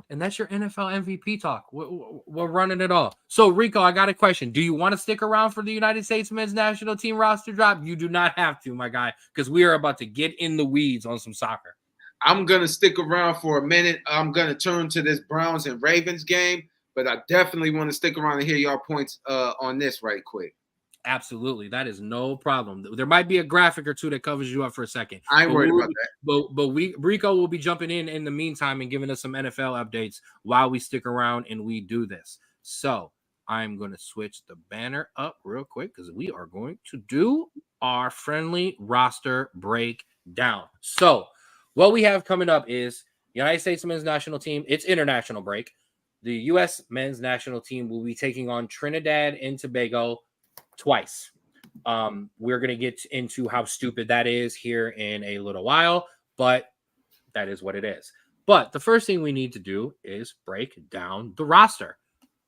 And that's your NFL MVP talk. We're running it all. So, Rico, I got a question. Do you want to stick around for the United States men's national team roster drop? You do not have to, my guy, because we are about to get in the weeds on some soccer. I'm going to stick around for a minute. I'm going to turn to this Browns and Ravens game, but I definitely want to stick around and hear y'all points on this right quick. Absolutely. That is no problem. There might be a graphic or two that covers you up for a second. I ain't worried about that. But Rico will be jumping in the meantime and giving us some NFL updates while we stick around and we do this. So I'm going to switch the banner up real quick because we are going to do our friendly roster breakdown. So what we have coming up is United States men's national team. It's international break. The U.S. men's national team will be taking on Trinidad and Tobago twice. We're going to get into how stupid that is here in a little while, but that is what it is. But the first thing we need to do is break down the roster.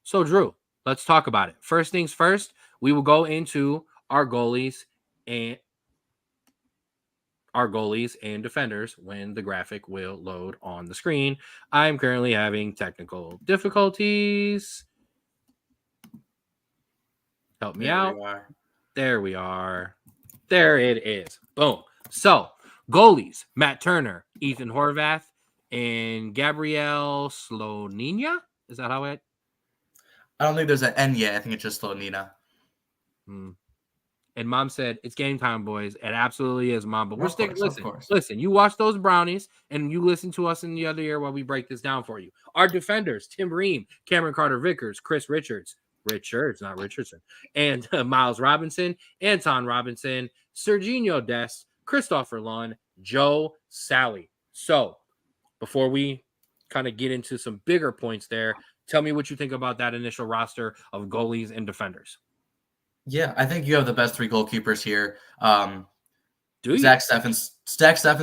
So, Drew, let's talk about it. First things first, we will go into our goalies and defenders when the graphic will load on the screen. I'm currently having technical difficulties. Help me out. There we are. There it is. Boom. So, goalies, Matt Turner, Ethan Horvath, and Gabriel Slonina. Is that how it? I don't think there's an N yet. I think it's just Slonina. And Mom said, it's game time, boys. It absolutely is, Mom. But we're sticking. Listen, you watch those brownies and you listen to us in the other year while we break this down for you. Our defenders, Tim Ream, Cameron Carter-Vickers, Chris Richards, not Richardson, and Miles Robinson, Anton Robinson, Serginho Dest, Christopher Lund, Joe Sally. So before we kind of get into some bigger points there, tell me what you think about that initial roster of goalies and defenders. Yeah, I think you have the best three goalkeepers here. Do you? Zach Steffens.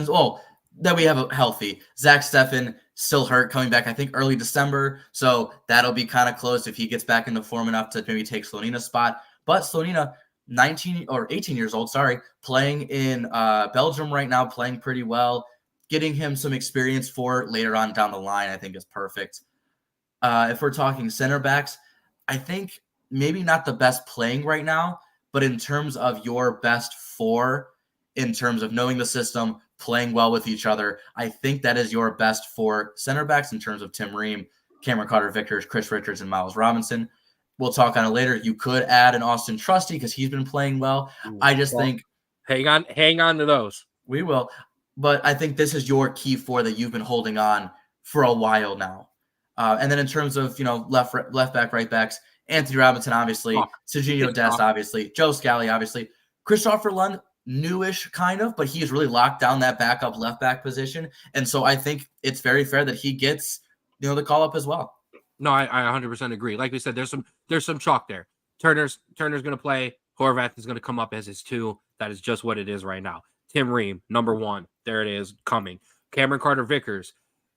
Oh, that we have healthy. Zach Steffen still hurt, coming back, I think, early December. So that'll be kind of close if he gets back into form enough to maybe take Slonina's spot. But Slonina, 18 years old, playing in Belgium right now, playing pretty well. Getting him some experience for later on down the line, I think is perfect. If we're talking center backs, I think maybe not the best playing right now, but in terms of your best four, in terms of knowing the system, playing well with each other, I think that is your best four center backs in terms of Tim Ream, Cameron Carter-Vickers, Chris Richards, and Miles Robinson. We'll talk on it later. You could add an Austin Trusty because he's been playing well. I just think hang on to those. We will. but I think this is your key four that you've been holding on for a while now. And then in terms of, left back, right backs, Anthony Robinson, obviously, Serginho Dest, obviously, Joe Scally, obviously, Christopher Lund, newish kind of, but he's really locked down that backup left back position. And so I think it's very fair that he gets, the call up as well. No, I 100% agree. Like we said, there's some chalk there. Turner's going to play. Horvath is going to come up as his 2. That is just what it is right now. Tim Ream, number 1. There it is, coming. Cameron Carter-Vickers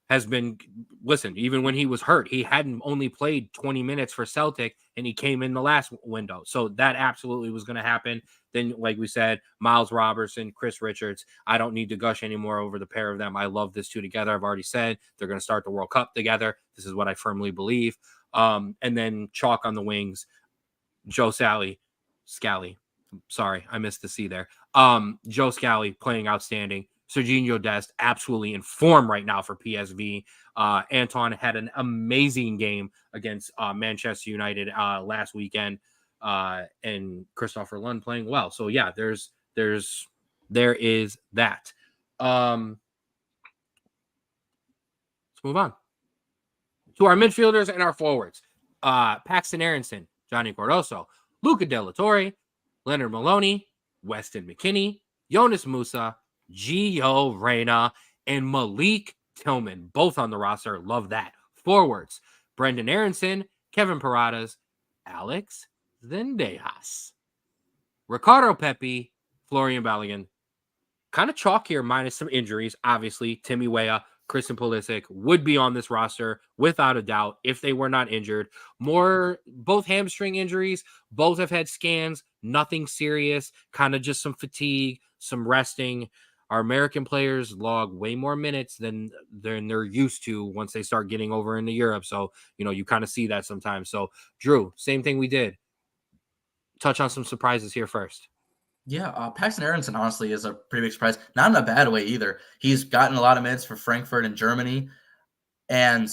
has been, listen, even when he was hurt, he hadn't only played 20 minutes for Celtic, and he came in the last window. So that absolutely was going to happen. Then, like we said, Miles Robertson, Chris Richards. I don't need to gush anymore over the pair of them. I love this 2 together. I've already said they're going to start the World Cup together. This is what I firmly believe. And then chalk on the wings, Joe Scally. Sorry, I missed the C there. Joe Scally playing outstanding. Serginho Dest absolutely in form right now for PSV. Anton had an amazing game against Manchester United last weekend, and Christopher Lund playing well. So yeah, there is that. Let's move on to our midfielders and our forwards. Paxton Aronson, Johnny Cardoso, Luca De La Torre, Leonard Maloney, Weston McKennie, Jonas Musa, Gio Reyna, and Malik Tillman, both on the roster. Love that. Forwards, Brendan Aronson, Kevin Paradas, Alex Zendejas, Ricardo Pepi, Florian Balogun. Kind of chalk here, minus some injuries. Obviously, Timmy Weah, Christian Pulisic would be on this roster without a doubt if they were not injured. Both hamstring injuries, both have had scans, nothing serious, kind of just some fatigue, some resting. Our American players log way more minutes than they're used to once they start getting over into Europe. So, you kind of see that sometimes. So, Drew, same thing we did. Touch on some surprises here first. Yeah, Paxton Aronson, honestly, is a pretty big surprise. Not in a bad way either. He's gotten a lot of minutes for Frankfurt and Germany, and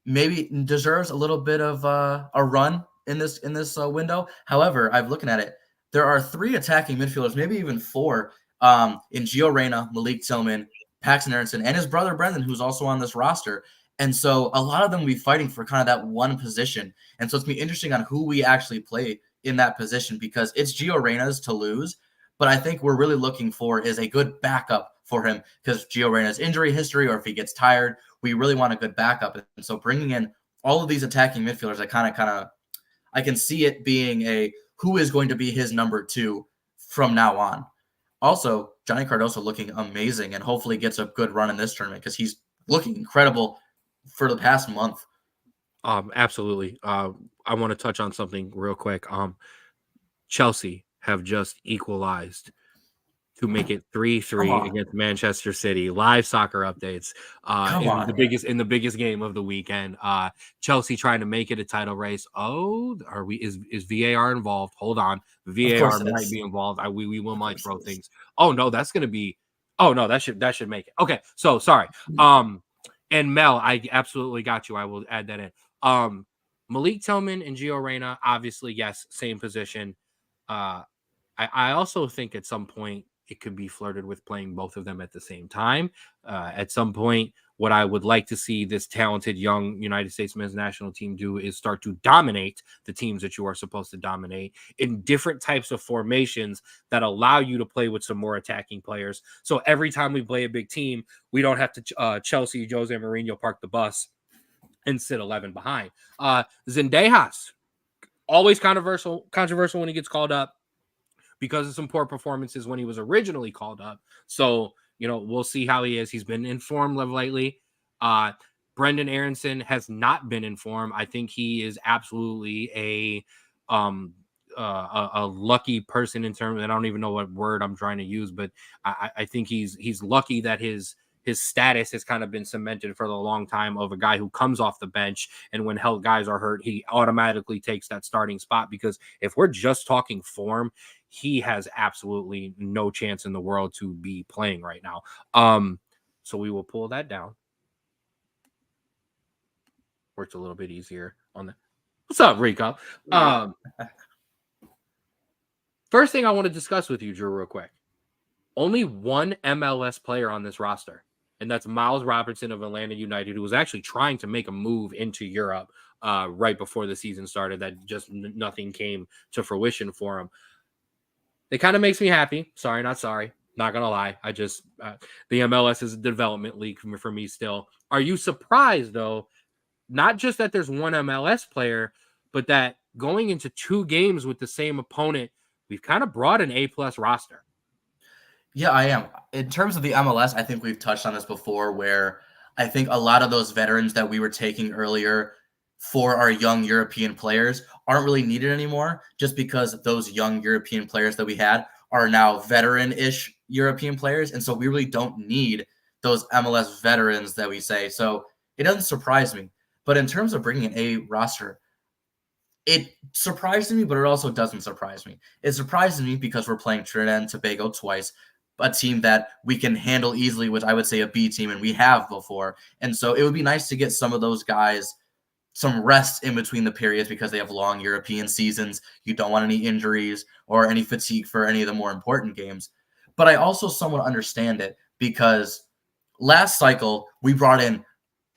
maybe deserves a little bit of a run in this window. However, I'm looking at it. There are 3 attacking midfielders, maybe even 4, in Gio Reyna, Malik Tillman, Paxton Aronson, and his brother Brendan, who's also on this roster. And so a lot of them will be fighting for kind of that one position. And so it's going to be interesting on who we actually play in that position, because it's Gio Reyna's to lose. But I think we're really looking for is a good backup for him, because Gio Reyna's injury history, or if he gets tired, we really want a good backup. And so bringing in all of these attacking midfielders, I can see it being who is going to be his number 2 from now on. Also, Johnny Cardoso looking amazing, and hopefully gets a good run in this tournament, because he's looking incredible for the past month. Absolutely. I want to touch on something real quick. Chelsea have just equalized to make it 3-3 against Manchester City. Live soccer updates in the biggest game of the weekend. Chelsea trying to make it a title race. Oh, is VAR involved? Hold on, VAR might be involved. We might throw things. Oh no, that's gonna be. Oh no, that should make it. Okay, so sorry. And Mel, I absolutely got you. I will add that in. Malik Tillman and Gio Reyna, obviously, yes, same position. I also think at some point it could be flirted with playing both of them at the same time. At some point, what I would like to see this talented young United States men's national team do is start to dominate the teams that you are supposed to dominate in different types of formations that allow you to play with some more attacking players. So every time we play a big team, we don't have to Chelsea, Jose Mourinho park the bus and sit 11 behind. Zendejas, always controversial when he gets called up, because of some poor performances when he was originally called up. So, we'll see how he is. He's been in form lately. Brendan Aronson has not been in form. I think he is absolutely a lucky person in terms, and I don't even know what word I'm trying to use, but I think he's lucky that his status has kind of been cemented for a long time of a guy who comes off the bench, and when guys are hurt, he automatically takes that starting spot. Because if we're just talking form, he has absolutely no chance in the world to be playing right now. So we will pull that down. Works a little bit easier on the. What's up, Rico? First thing I want to discuss with you, Drew, real quick. only one MLS player on this roster, and that's Miles Robertson of Atlanta United, who was actually trying to make a move into Europe right before the season started. That just nothing came to fruition for him. It kind of makes me happy. Sorry, not sorry. Not gonna lie. I just the MLS is a development league for me still. Are you surprised though? Not just that there's one MLS player, but that going into 2 games with the same opponent, we've kind of brought an A+ roster. Yeah, I am. In terms of the MLS, I think we've touched on this before, where I think a lot of those veterans that we were taking earlier for our young European players aren't really needed anymore, just because those young European players that we had are now veteran-ish European players. And so we really don't need those MLS veterans that we say. So it doesn't surprise me. But in terms of bringing in a roster, it surprised me, but it also doesn't surprise me. It surprises me because we're playing Trinidad and Tobago twice, a team that we can handle easily with, I would say, a B team, and we have before. And so it would be nice to get some of those guys some rest in between the periods because they have long European seasons. You don't want any injuries or any fatigue for any of the more important games. But I also somewhat understand it because last cycle we brought in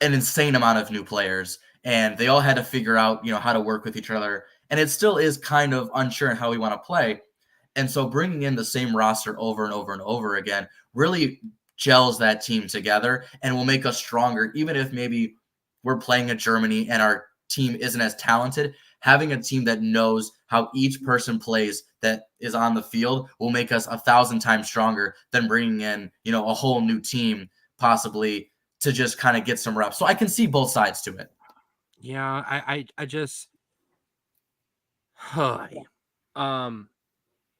an insane amount of new players, and they all had to figure out, how to work with each other. And it still is kind of unsure in how we want to play. And so bringing in the same roster over and over and over again really gels that team together and will make us stronger, even if maybe we're playing in Germany and our team isn't as talented. Having a team that knows how each person plays that is on the field will make us 1,000 times stronger than bringing in, a whole new team possibly to just kind of get some reps. So I can see both sides to it. Yeah, I just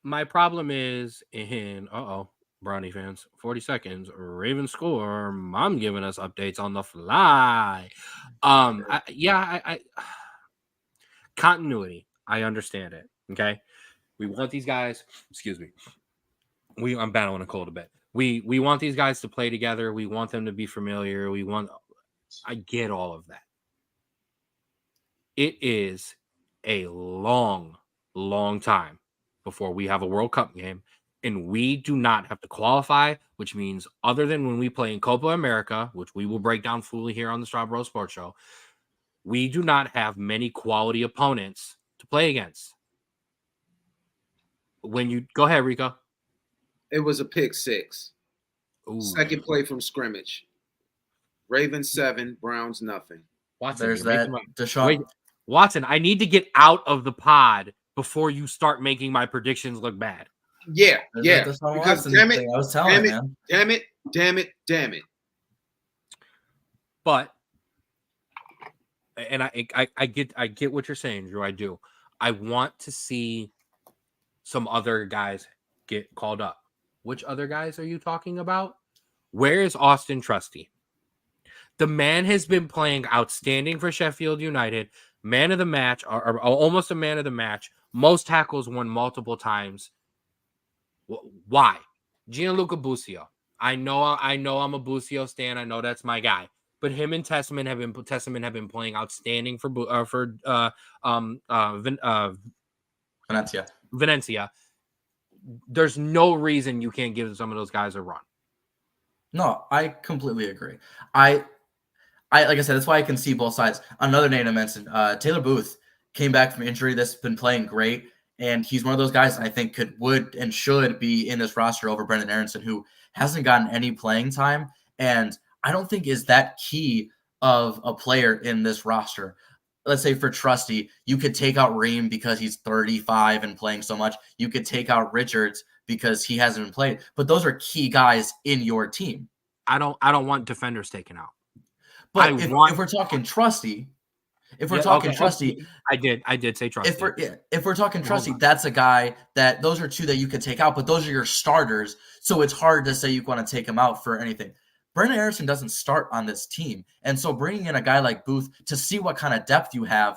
my problem is in Brownie fans, 40 seconds, Ravens score. Mom giving us updates on the fly. Continuity. I understand it. Okay. We want these guys, excuse me. I'm battling a cold a bit. We want these guys to play together. We want them to be familiar. I get all of that. It is a long, long time before we have a World Cup game, and we do not have to qualify, which means other than when we play in Copa America, which we will break down fully here on the Straub Sports Show, we do not have many quality opponents to play against. Go ahead, Rico. It was a pick 6. Ooh. Second play from scrimmage. Ravens 7, Browns nothing. Watson, there's that. Wait, Watson, I need to get out of the pod before you start making my predictions look bad. Yeah. Because damn it, I was telling you, man. Damn it. But, and I get what you're saying, Drew. I do. I want to see some other guys get called up. Which other guys are you talking about? Where is Austin Trusty? The man has been playing outstanding for Sheffield United. Man of the match, or almost a man of the match. Most tackles won multiple times. Why? Gianluca Busio. I know I'm a Busio stan. I know that's my guy. But him and Testament have been playing outstanding for Valencia. There's no reason you can't give some of those guys a run. No, I completely agree. I like I said, that's why I can see both sides. Another name I mentioned, Taylor Booth came back from injury. That's been playing great, and he's one of those guys I think would and should be in this roster over Brendan Aronson, who hasn't gotten any playing time, and I don't think is that key of a player in this roster. Let's say for Trusty, you could take out Ream because he's 35 and playing so much. You could take out Richards because he hasn't been played, but those are key guys in your team. I don't want defenders taken out. But if we're talking Trusty, Trusty, I did say Trusty. If we're talking Trusty, that's a guy that those are two that you could take out, but those are your starters. So it's hard to say you want to take him out for anything. Brendan Aronson doesn't start on this team. And so bringing in a guy like Booth to see what kind of depth you have,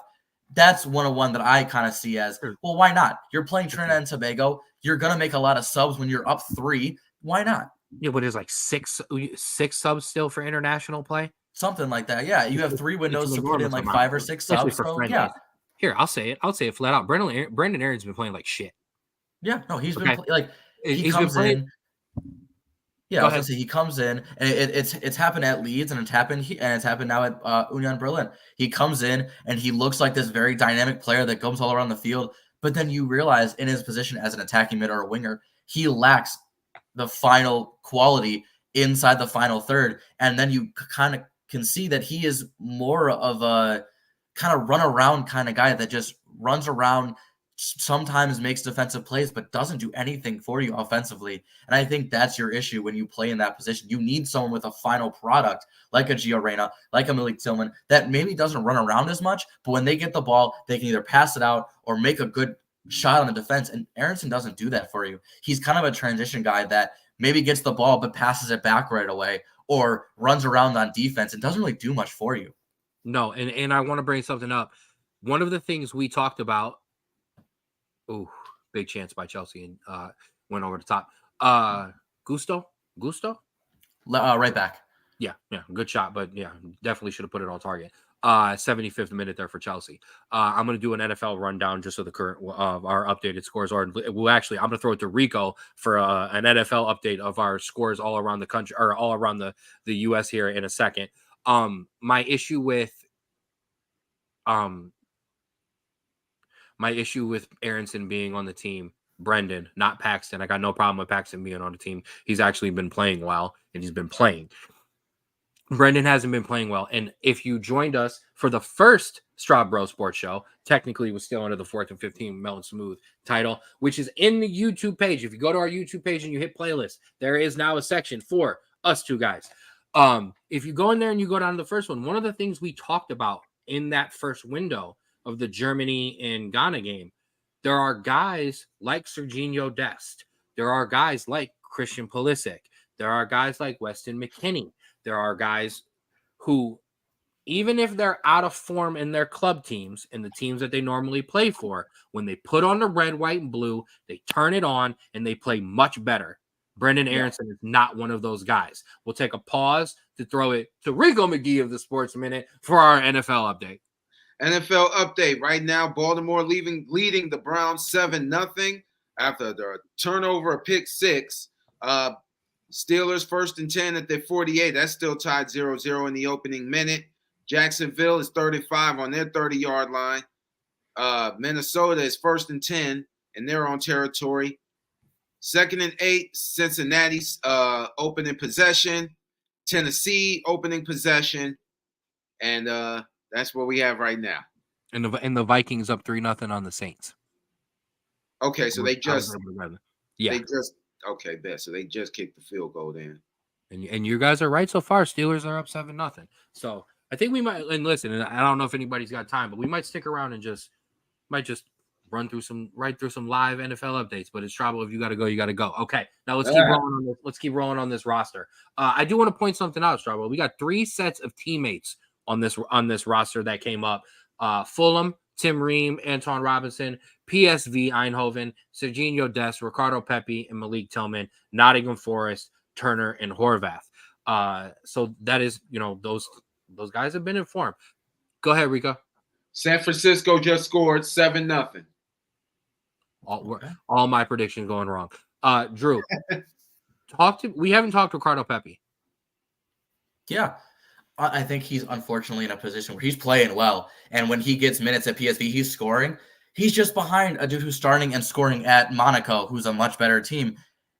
that's one that I kind of see as, well, why not? You're playing Trinidad and Tobago. You're going to make a lot of subs when you're up 3. Why not? Yeah, but there's like six subs still for international play. Something like that. Yeah, you have 3 windows to put in like 5 or 6 subs. So, yeah. Here, I'll say it flat out. Brendan Aaronson's been playing like shit. Yeah, no, he's been like he's been playing. Yeah, I Go was gonna ahead. say he comes in, and it's happened at Leeds, and it's happened now at Union Berlin. He comes in and he looks like this very dynamic player that goes all around the field, but then you realize in his position as an attacking mid or a winger, he lacks the final quality inside the final third, and then you kind of can see that he is more of a kind of run around kind of guy that just runs around, sometimes makes defensive plays, but doesn't do anything for you offensively. And I think that's your issue when you play in that position. You need someone with a final product like a Gio Reyna, like a Malik Tillman, that maybe doesn't run around as much, but when they get the ball, they can either pass it out or make a good shot on the defense. And Aronson doesn't do that for you. He's kind of a transition guy that maybe gets the ball but passes it back right away or runs around on defense and doesn't really do much for you. No, and I want to bring something up. One of the things we talked about. Oh, big chance by Chelsea and went over the top. Gusto. Right back. Yeah, good shot, but yeah, definitely should have put it on target. 75th minute there for Chelsea. I'm going to do an NFL rundown just so the current of our updated scores are. Well, actually, I'm going to throw it to Rico for an NFL update of our scores all around the country or all around the U.S. here in a second. My issue with Aronson being on the team, Brendan, not Paxton. I got no problem with Paxton being on the team. He's actually been playing well, and he's been playing. Brendan hasn't been playing well. And if you joined us for the first Straub Bro Sports Show, technically it was still under the 4th and 15 Melon Smooth title, which is in the YouTube page. If you go to our YouTube page and you hit playlist, there is now a section for us two guys. If you go in there and you go down to the first one of the things we talked about in that first window of the Germany and Ghana game, there are guys like Serginho Dest. There are guys like Christian Pulisic. There are guys like Weston McKennie. There are guys who, even if they're out of form in their club teams and the teams that they normally play for, when they put on the red, white, and blue, they turn it on and they play much better. Brendan Aronson is not one of those guys. We'll take a pause to throw it to Rico Mcgee of the Sports Minute for our NFL update. NFL update right now. Baltimore leading the Browns 7-0 after the turnover of pick six. Steelers 1st and 10 at their 48. That's still tied 0-0 in the opening minute. Jacksonville is 35 on their 30-yard line. Minnesota is 1st and 10 in their own territory. 2nd and 8, Cincinnati's opening possession. Tennessee opening possession. And that's what we have right now. And the Vikings up 3-0 on the Saints. Okay, so they just okay, bet. So they just kicked the field goal then. And you guys are right so far. Steelers are up 7-0. So I think we might, and listen, and I don't know if anybody's got time, but we might stick around and just run through some live NFL updates. But it's trouble. If you got to go, you got to go. Okay, now let's keep rolling on this. Let's keep rolling on this roster. I do want to point something out, Strabo. We got 3 sets of teammates on this roster that came up. Fulham, Tim Ream, Anton Robinson, PSV Eindhoven, Serginho Dest, Ricardo Pepi, and Malik Tillman, Nottingham Forest, Turner, and Horvath. So that is, those guys have been informed. Go ahead, Rico. San Francisco just scored 7-0. All my predictions going wrong. Drew, we haven't talked to Ricardo Pepi. Yeah. I think he's unfortunately in a position where he's playing well. And when he gets minutes at PSV, he's scoring. He's just behind a dude who's starting and scoring at Monaco, who's a much better team.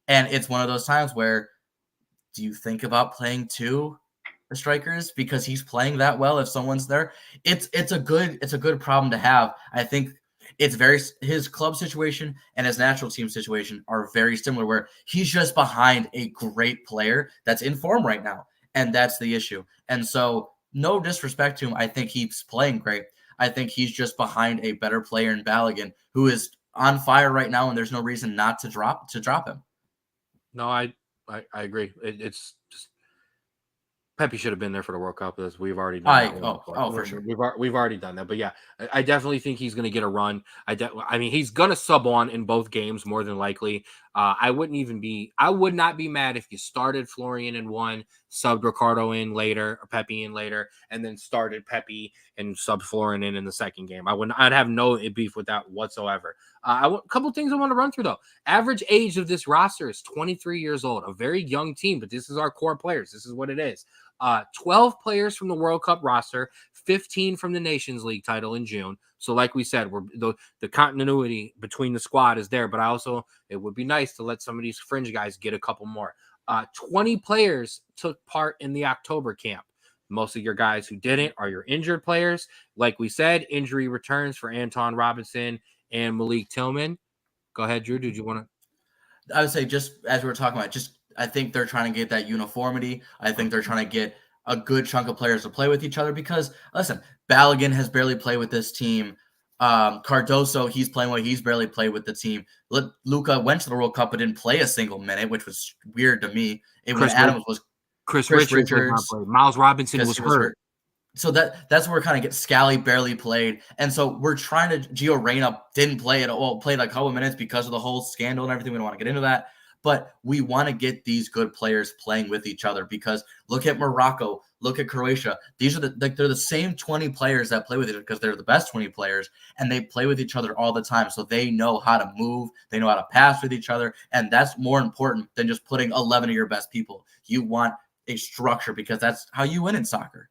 And it's one of those times where, do you think about playing 2 strikers because he's playing that well if someone's there? It's a good problem to have. I think it's his club situation and his natural team situation are very similar, where he's just behind a great player that's in form right now. And that's the issue. And so, no disrespect to him, I think he's playing great. I think he's just behind a better player in Balogun, who is on fire right now, and there's no reason not to drop him. No, I agree. It's just Pepe should have been there for the World Cup, as we've already done. For sure. We've already done that. But yeah, I definitely think he's going to get a run. I mean, he's going to sub on in both games more than likely. I would not be mad if you started Florian in one, subbed Ricardo in later, or Pepe in later, and then started Pepe and subbed Florin in the second game. I'd have no beef with that whatsoever. A couple things I want to run through though. Average age of this roster is 23 years old, a very young team, but this is our core players. This is what it is. 12 players from the World Cup roster, 15 from the Nations League title in June. So like we said, the continuity between the squad is there, but it would be nice to let some of these fringe guys get a couple more. 20 players took part in the October camp. Most of your guys who didn't are your injured players. Like we said, injury returns for Anton Robinson and Malik Tillman. Go ahead, Drew. Did you want to? I would say, just as we were talking about, I think they're trying to get that uniformity. I think they're trying to get a good chunk of players to play with each other because, listen, Balogun has barely played with this team. Cardoso, he's playing well. He's barely played with the team. Luka went to the World Cup but didn't play a single minute, which was weird to me. Chris Richards. Miles Robinson was hurt. So that's where we're kind of get Scally barely played. And so we're trying to Gio Reyna didn't play at all, played like a couple minutes because of the whole scandal and everything. We don't want to get into that. But we want to get these good players playing with each other because look at Morocco, look at Croatia. These are they're the same 20 players that play with each other because they're the best 20 players and they play with each other all the time. So they know how to move, they know how to pass with each other, and that's more important than just putting 11 of your best people. You want a structure because that's how you win in soccer.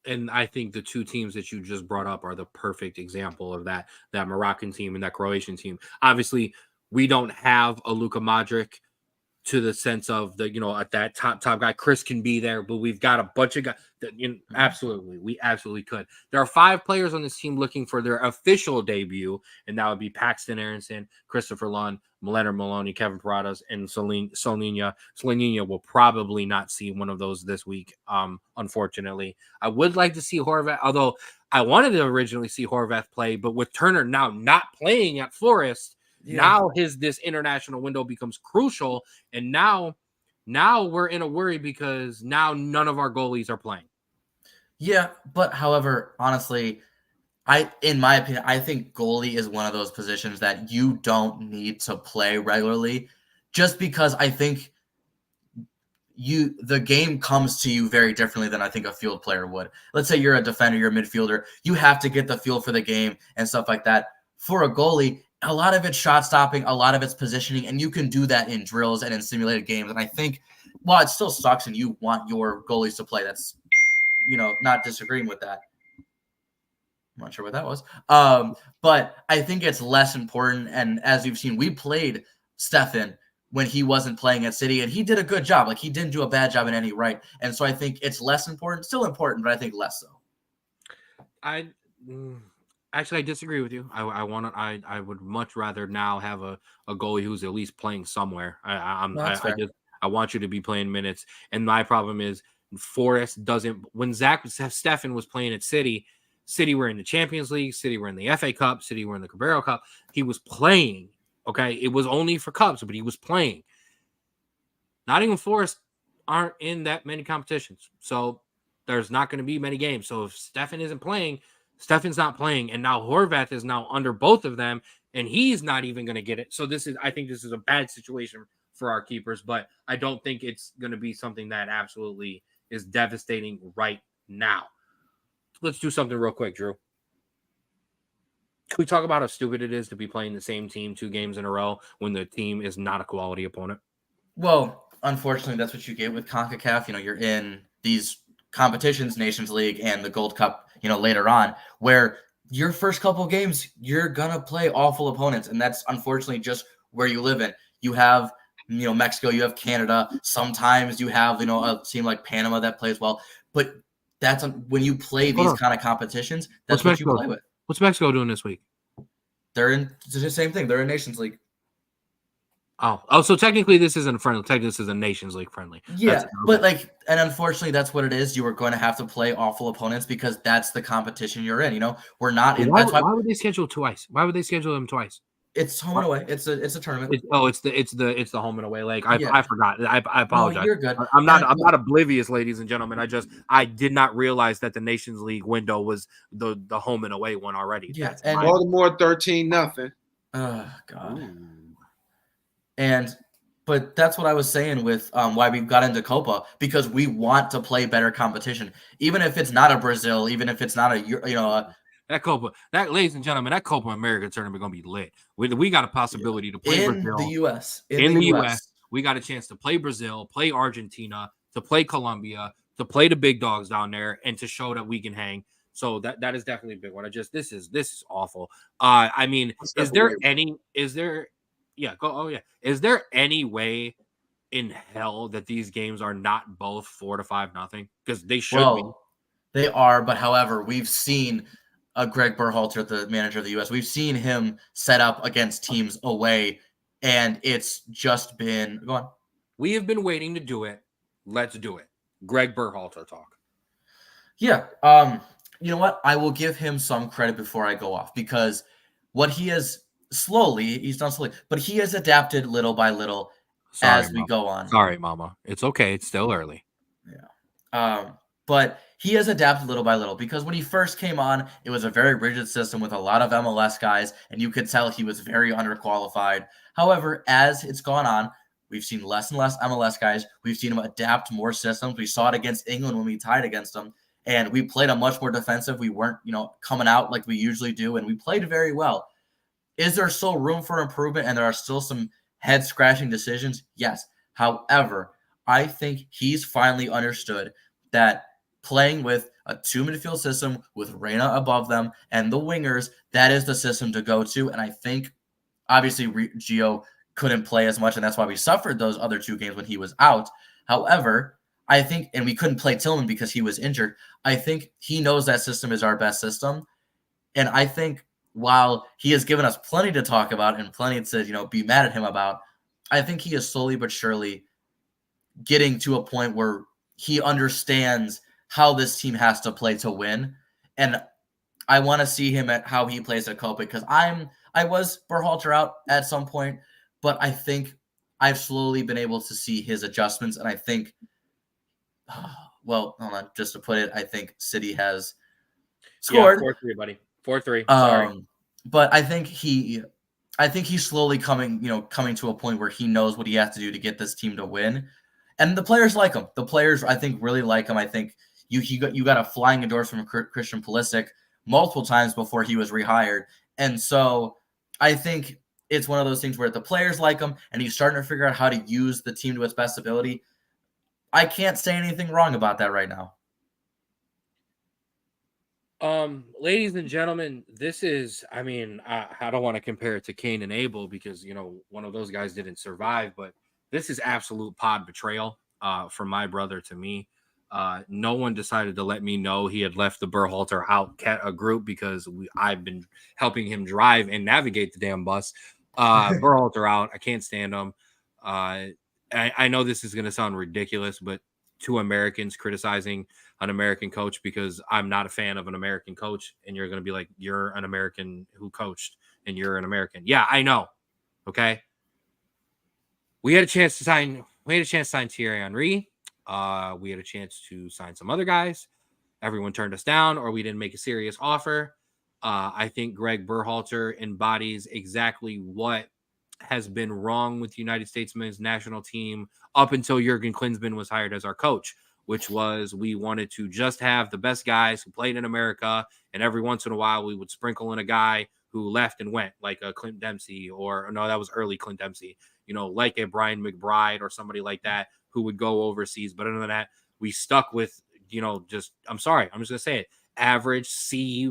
And I think the two teams that you just brought up are the perfect example of that Moroccan team and that Croatian team. Obviously, we don't have a Luka Modric to the sense of that top guy. Chris can be there, but we've got a bunch of guys that we absolutely could. There are 5 players on this team looking for their official debut, and that would be Paxton Aronson, Christopher Lund, Leonard Maloney, Kevin Paradas, and Solina. Solina will probably not see one of those this week, unfortunately. I would like to see Horvath, although I wanted to originally see Horvath play, but with Turner now not playing at Forest, now this international window becomes crucial, and now we're in a worry because now none of our goalies are playing. Yeah, but however, honestly, in my opinion, I think goalie is one of those positions that you don't need to play regularly, just because I think the game comes to you very differently than I think a field player would. Let's say you're a defender, you're a midfielder, you have to get the feel for the game and stuff like that. For a goalie, a lot of it's shot stopping, a lot of it's positioning, and you can do that in drills and in simulated games. And I think, while it still sucks and you want your goalies to play, that's, not disagreeing with that. I'm not sure what that was. But I think it's less important. And as you've seen, we played Stefan when he wasn't playing at City, and he did a good job. Like, he didn't do a bad job in any right. And so I think it's less important, still important, but I think less so. Actually, I disagree with you. I would much rather now have a goalie who's at least playing somewhere. I want you to be playing minutes. And my problem is Forest doesn't. When Stefan was playing at City were in the Champions League, City were in the FA Cup, City were in the Carabao Cup. He was playing. Okay, it was only for cups, but he was playing. Nottingham Forest aren't in that many competitions, so there's not going to be many games. So if Stefan isn't playing, Stefan's not playing, and now Horvath is now under both of them, and he's not even going to get it. So I think this is a bad situation for our keepers, but I don't think it's going to be something that absolutely is devastating right now. Let's do something real quick, Drew. Can we talk about how stupid it is to be playing the same team 2 games in a row when the team is not a quality opponent? Well, unfortunately, that's what you get with CONCACAF. You're in these competitions, Nations League and the Gold Cup, later on, where your first couple games, you're going to play awful opponents. And that's unfortunately just where you live in. You have, Mexico, you have Canada. Sometimes you have, a team like Panama that plays well. But that's when you play these kind of competitions, that's what you play with. What's Mexico doing this week? It's the same thing. They're in Nations League. Oh, so technically this isn't friendly. Technically this is a Nations League friendly. Yeah, but and unfortunately that's what it is. You are going to have to play awful opponents because that's the competition you're in. We're not in. Why would they schedule twice? Why would they schedule them twice? It's home and away. It's a tournament. It's the home and away leg. I forgot. I apologize. No, you're good. I'm not oblivious, ladies and gentlemen. I did not realize that the Nations League window was the home and away one already. Yeah, and Baltimore 13-0. Oh God. And But that's what I was saying with why we got into Copa, because we want to play better competition, even if it's not a Brazil, even if it's not That Copa, ladies and gentlemen, that Copa America tournament gonna be lit. We got a possibility to play in the Brazil U.S. in the U.S. We got a chance to play Brazil, play Argentina, to play Colombia, to play the big dogs down there, and to show that we can hang. So that is definitely a big one. This is awful. I mean, is there any way in hell that these games are not both 4-5-0? Because they should be. They are, but however, we've seen Greg Berhalter, the manager of the U.S., we've seen him set up against teams away, and it's just been – go on. We have been waiting to do it. Let's do it. Greg Berhalter talk. Yeah. You know what? I will give him some credit before I go off, because what he has he's done slowly, but he has adapted little by little as we go on. Sorry, Mama. It's okay. It's still early. Yeah. But he has adapted little by little, because when he first came on, it was a very rigid system with a lot of MLS guys, and you could tell he was very underqualified. However, as it's gone on, we've seen less and less MLS guys. We've seen him adapt more systems. We saw it against England when we tied against them, and we played a much more defensive. We weren't, coming out like we usually do, and we played very well. Is there still room for improvement, and there are still some head-scratching decisions? Yes. However, I think he's finally understood that playing with a 2 midfield system with Reyna above them and the wingers, that is the system to go to. And I think, obviously, Gio couldn't play as much, and that's why we suffered those other 2 games when he was out. However, I think, and we couldn't play Tillman because he was injured, I think he knows that system is our best system. And I think while he has given us plenty to talk about and plenty to, be mad at him about, I think he is slowly but surely getting to a point where he understands how this team has to play to win. And I want to see him at how he plays at Copa, because I was Berhalter out at some point, but I think I've slowly been able to see his adjustments. And I think, well, hold on, just to put it, I think City has scored. 4-3, buddy. 4-3. Sorry. But I think he's slowly coming to a point where he knows what he has to do to get this team to win. And the players like him. The players, I think, really like him. I think you got a flying endorsement from Christian Pulisic multiple times before he was rehired. And so I think it's one of those things where the players like him, and he's starting to figure out how to use the team to its best ability. I can't say anything wrong about that right now. Ladies and gentlemen, this is, I don't want to compare it to Cain and Abel, because, one of those guys didn't survive, but this is absolute pod betrayal from my brother to me. No one decided to let me know he had left the Berhalter out group, because I've been helping him drive and navigate the damn bus. Berhalter out. I can't stand him. I know this is going to sound ridiculous, but 2 Americans criticizing an American coach because I'm not a fan of an American coach, and you're going to be like, you're an American who coached and you're an American. Yeah, I know. Okay. We had a chance to sign Thierry Henry. We had a chance to sign some other guys. Everyone turned us down, or we didn't make a serious offer. I think Greg Berhalter embodies exactly what has been wrong with the United States men's national team up until Jurgen Klinsmann was hired as our coach, which was we wanted to just have the best guys who played in America, and every once in a while we would sprinkle in a guy who left and went, like a Clint Dempsey, or no, that was early Clint Dempsey, like a Brian McBride or somebody like that who would go overseas. But other than that, we stuck with, I'm just going to say it, average C-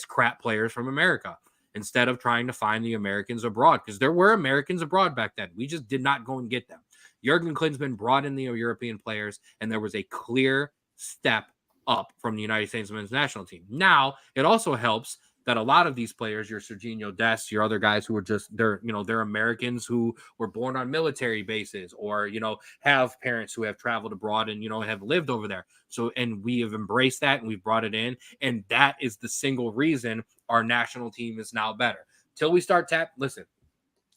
crap players from America, instead of trying to find the Americans abroad, because there were Americans abroad back then. We just did not go and get them. Jurgen Klinsmann brought in the European players, and there was a clear step up from the United States men's national team. Now, it also helps that a lot of these players, your Serginho Dest, your other guys who are just, they're Americans who were born on military bases, or, have parents who have traveled abroad and, have lived over there. So, and we have embraced that, and we've brought it in. And that is the single reason our national team is now better. Till we start listen,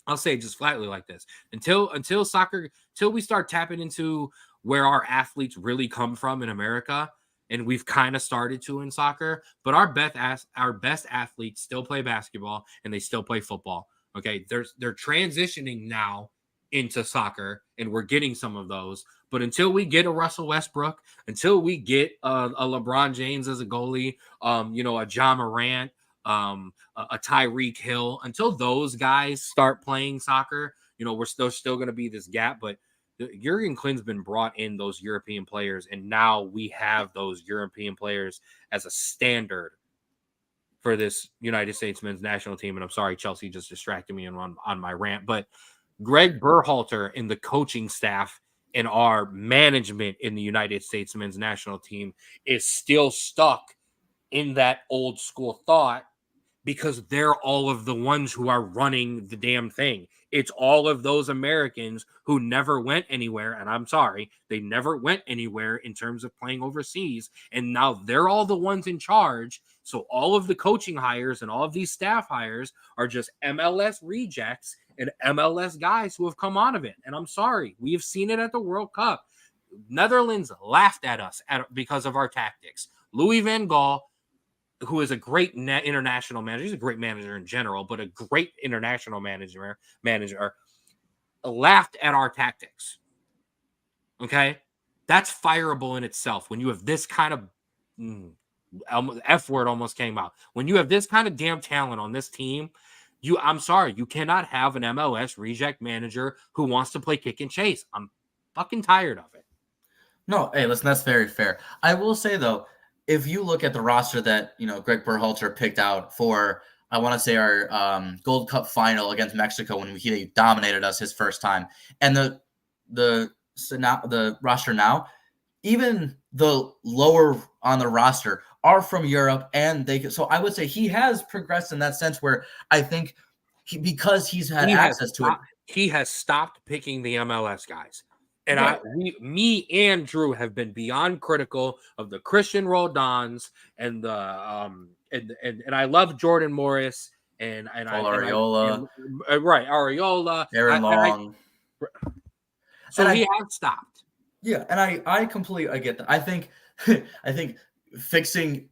I'll say it just flatly like this. Until we start tapping into where our athletes really come from in America, and we've kind of started to in soccer, but our best athletes still play basketball and they still play football. Okay, they're transitioning now into soccer, and we're getting some of those. But until we get a Russell Westbrook, until we get a LeBron James as a goalie, a John Morant, a Tyreek Hill, until those guys start playing soccer, we're still going to be this gap. But Jurgen Klinsmann been brought in those European players, and now we have those European players as a standard for this United States men's national team. And I'm sorry, Chelsea just distracted me on my rant, but Greg Berhalter and the coaching staff and our management in the United States men's national team is still stuck in that old school thought, because they're all of the ones who are running the damn thing. It's all of those Americans who never went anywhere. And I'm sorry, they never went anywhere in terms of playing overseas. And now they're all the ones in charge. So all of the coaching hires and all of these staff hires are just MLS rejects and MLS guys who have come out of it. And I'm sorry, we have seen it at the World Cup. Netherlands laughed at us because of our tactics. Louis van Gaal, who is a great international manager. He's a great manager in general, but a great international manager laughed at our tactics. Okay? That's fireable in itself. When you have this kind of F word almost came out. When you have this kind of damn talent on this team, I'm sorry, you cannot have an MLS reject manager who wants to play kick and chase. I'm fucking tired of it. No, hey, listen, that's very fair. I will say, though, if you look at the roster that, Greg Berhalter picked out for, I want to say, our Gold Cup final against Mexico when he dominated us his first time, and the roster now, even the lower on the roster are from Europe, and so I would say he has progressed in that sense, where I think because he's had access to it, he has stopped picking the MLS guys. And me and Drew have been beyond critical of the Christian Roldans and the and I love Jordan Morris and Areola, Areola, Aaron Long. So he has stopped. Yeah, and I completely get that. I think fixing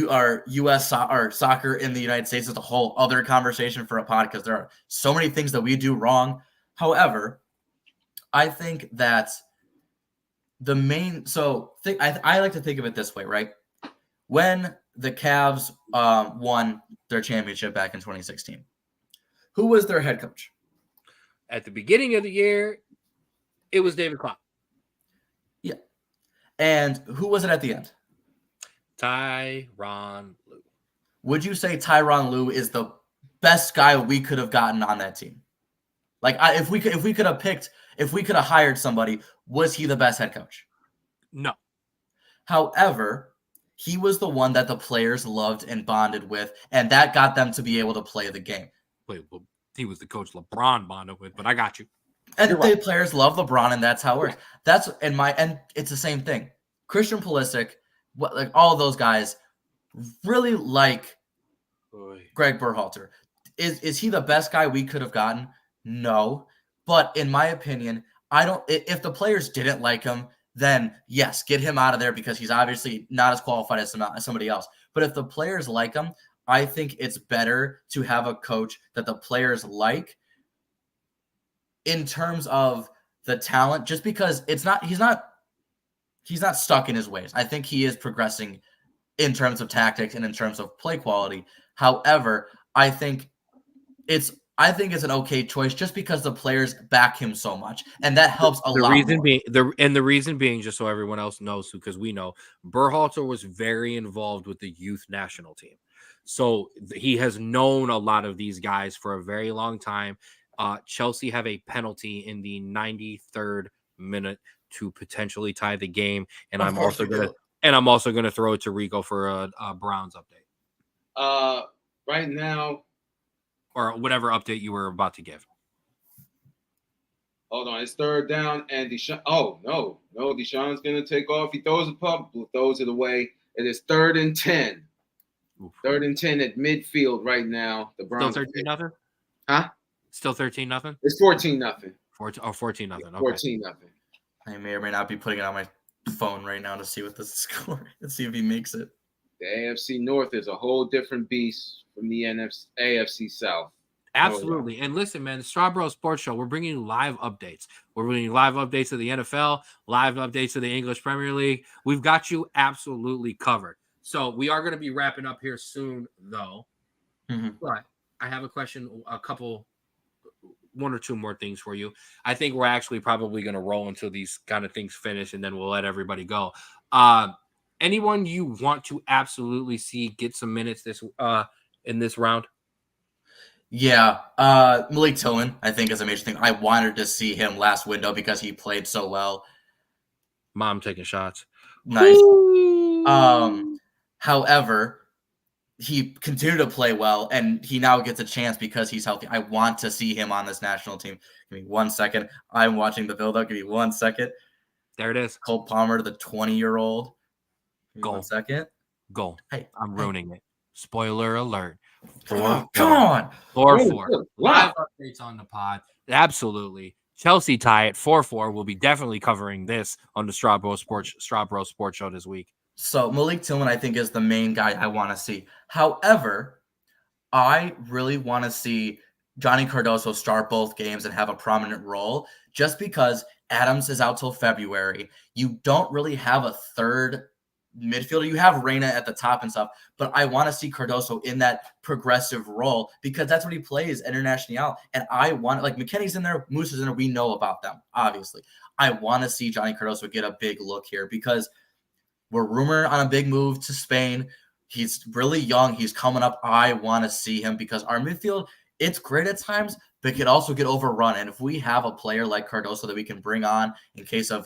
our U.S. or soccer in the United States is a whole other conversation for a pod, because there are so many things that we do wrong. However, I think that the main I like to think of it this way, right? When the Cavs won their championship back in 2016, who was their head coach? At the beginning of the year, it was David Klopp. Yeah. And who was it at the end? Tyronn Lue. Would you say Tyronn Lue is the best guy we could have gotten on that team? Like, if we could have hired somebody, was he the best head coach? No. However, he was the one that the players loved and bonded with, and that got them to be able to play the game. Wait, well, he was the coach LeBron bonded with, but I got you. And the players love LeBron, and that's how it works. That's and it's the same thing. Christian Pulisic, like all those guys, really like Greg Berhalter. Is he the best guy we could have gotten? No, but in my opinion, if the players didn't like him, then yes, get him out of there, because he's obviously not as qualified as somebody else. But if the players like him, I think it's better to have a coach that the players like in terms of the talent, just because he's not stuck in his ways. I think he is progressing in terms of tactics and in terms of play quality. However, I think it's an okay choice just because the players back him so much, and that helps a lot. The reason being, just so everyone else knows, because we know Berhalter was very involved with the youth national team, so he has known a lot of these guys for a very long time. Chelsea have a penalty in the 93rd minute to potentially tie the game, and I'm also gonna throw it to Rico for a Browns update. Right now, or whatever update you were about to give. Hold on, it's third down, and Deshaun. Oh no, Deshaun's gonna take off. He throws a pump, throws it away. It is 3rd and 10. Oof. 3rd and 10 at midfield right now. The Browns. Still 13-0? Huh? Still 13-0? It's 14-0. 14-0. Okay. 14-0. I may or may not be putting it on my phone right now to see what the score is. Let's see if he makes it. The AFC North is a whole different beast from the AFC South. Absolutely. And listen, man, the Straub Sports Show, we're bringing you live updates. We're bringing you live updates of the NFL, live updates of the English Premier League. We've got you absolutely covered. So we are going to be wrapping up here soon, though. But I have a question, one or two more things for you. I think we're actually probably going to roll until these kind of things finish, and then we'll let everybody go. Anyone you want to absolutely see get some minutes in this round? Yeah, Malik Tillman, I think, is a major thing. I wanted to see him last window because he played so well. Mom taking shots. Nice. However, he continued to play well, and he now gets a chance because he's healthy. I want to see him on this national team. Give me 1 second. I'm watching the build-up. Give me 1 second. There it is. Cole Palmer, the 20-year-old. Go. 1 second. Go. Hey, I'm ruining it. Spoiler alert. Come on. 4-4. Live updates on the pod. Absolutely. Chelsea tie at 4-4. We'll be definitely covering this on the Straub Sports Show this week. So Malik Tillman, I think, is the main guy I want to see. However, I really want to see Johnny Cardoso start both games and have a prominent role just because Adams is out till February. You don't really have a third midfielder. You have Reyna at the top and stuff, but I want to see Cardoso in that progressive role because that's what he plays International. And I want, like, McKennie's in there, Moose is in there. We know about them, obviously. I want to see Johnny Cardoso get a big look here because we're rumored on a big move to Spain. He's really young. He's coming up. I want to see him because our midfield, it's great at times, but it can also get overrun. And if we have a player like Cardoso that we can bring on in case of,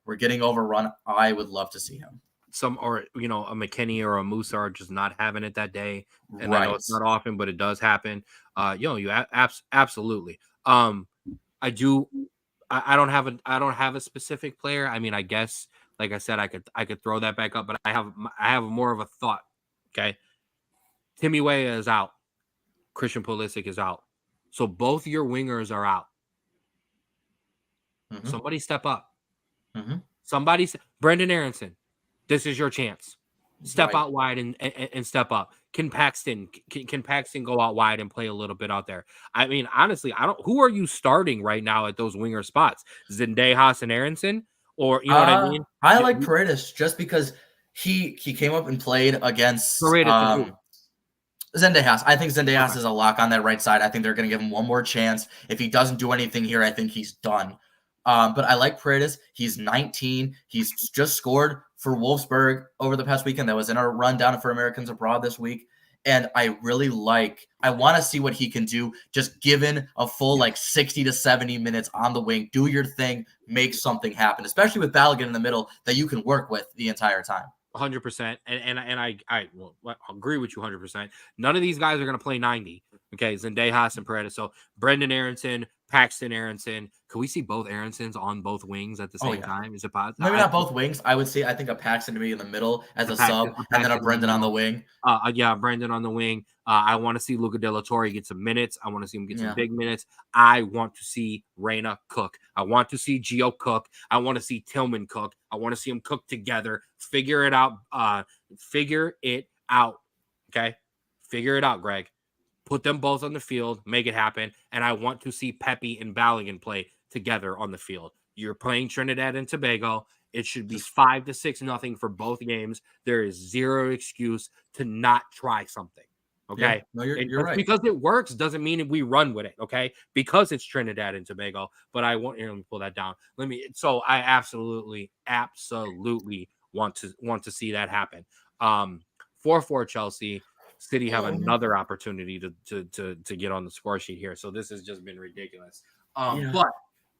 we're getting overrun, I would love to see him. A McKennie or a Musa are just not having it that day. And right. I know it's not often, but it does happen. Absolutely. I don't have a specific player. I mean, I guess, like I said, I could throw that back up, but I have more of a thought. Okay. Timmy Weah is out. Christian Pulisic is out. So both your wingers are out. Mm-hmm. Somebody step up. Mm-hmm. Brendan Aronson. This is your chance. Step out wide and step up. Can Paxton go out wide and play a little bit out there? I mean, honestly, who are you starting right now at those winger spots? Zendejas and Aronson? Or what I mean? I like Paredes just because he came up and played against Zendejas. I think Zendejas is a lock on that right side. I think they're going to give him one more chance. If he doesn't do anything here, I think he's done. But I like Paredes. He's 19. He's just scored for Wolfsburg over the past weekend. That was in our rundown for Americans Abroad this week. And I want to see what he can do, just given a full 60 to 70 minutes on the wing. Do your thing, make something happen, especially with Balogun in the middle that you can work with the entire time. 100%. And I agree with you 100%. None of these guys are going to play 90. Okay, Zendejas and Paredes. So Brendan Aronson, Paxton Aronson. Could we see both Aronsons on both wings at the same time? Is it possible? Maybe not both wings. I think a Paxton to be in the middle as a sub, and then a Brendan on the wing. Brendan on the wing. I want to see Luca De La Torre get some minutes. I want to see him get some big minutes. I want to see Reyna cook. I want to see Gio cook. I want to see Tillman cook. I want to see them cook together. Figure it out. Okay? Figure it out, Greg. Put them both on the field, make it happen, and I want to see Pepe and Balogun play together on the field. You're playing Trinidad and Tobago. It should be 5-6-0 for both games. There is zero excuse to not try something. Okay? Yeah, no, you're right. Because it works doesn't mean we run with it, okay? Because it's Trinidad and Tobago. But let me pull that down. So I absolutely want to see that happen. 4-4 Chelsea. City have another opportunity to get on the score sheet here. So this has just been ridiculous. But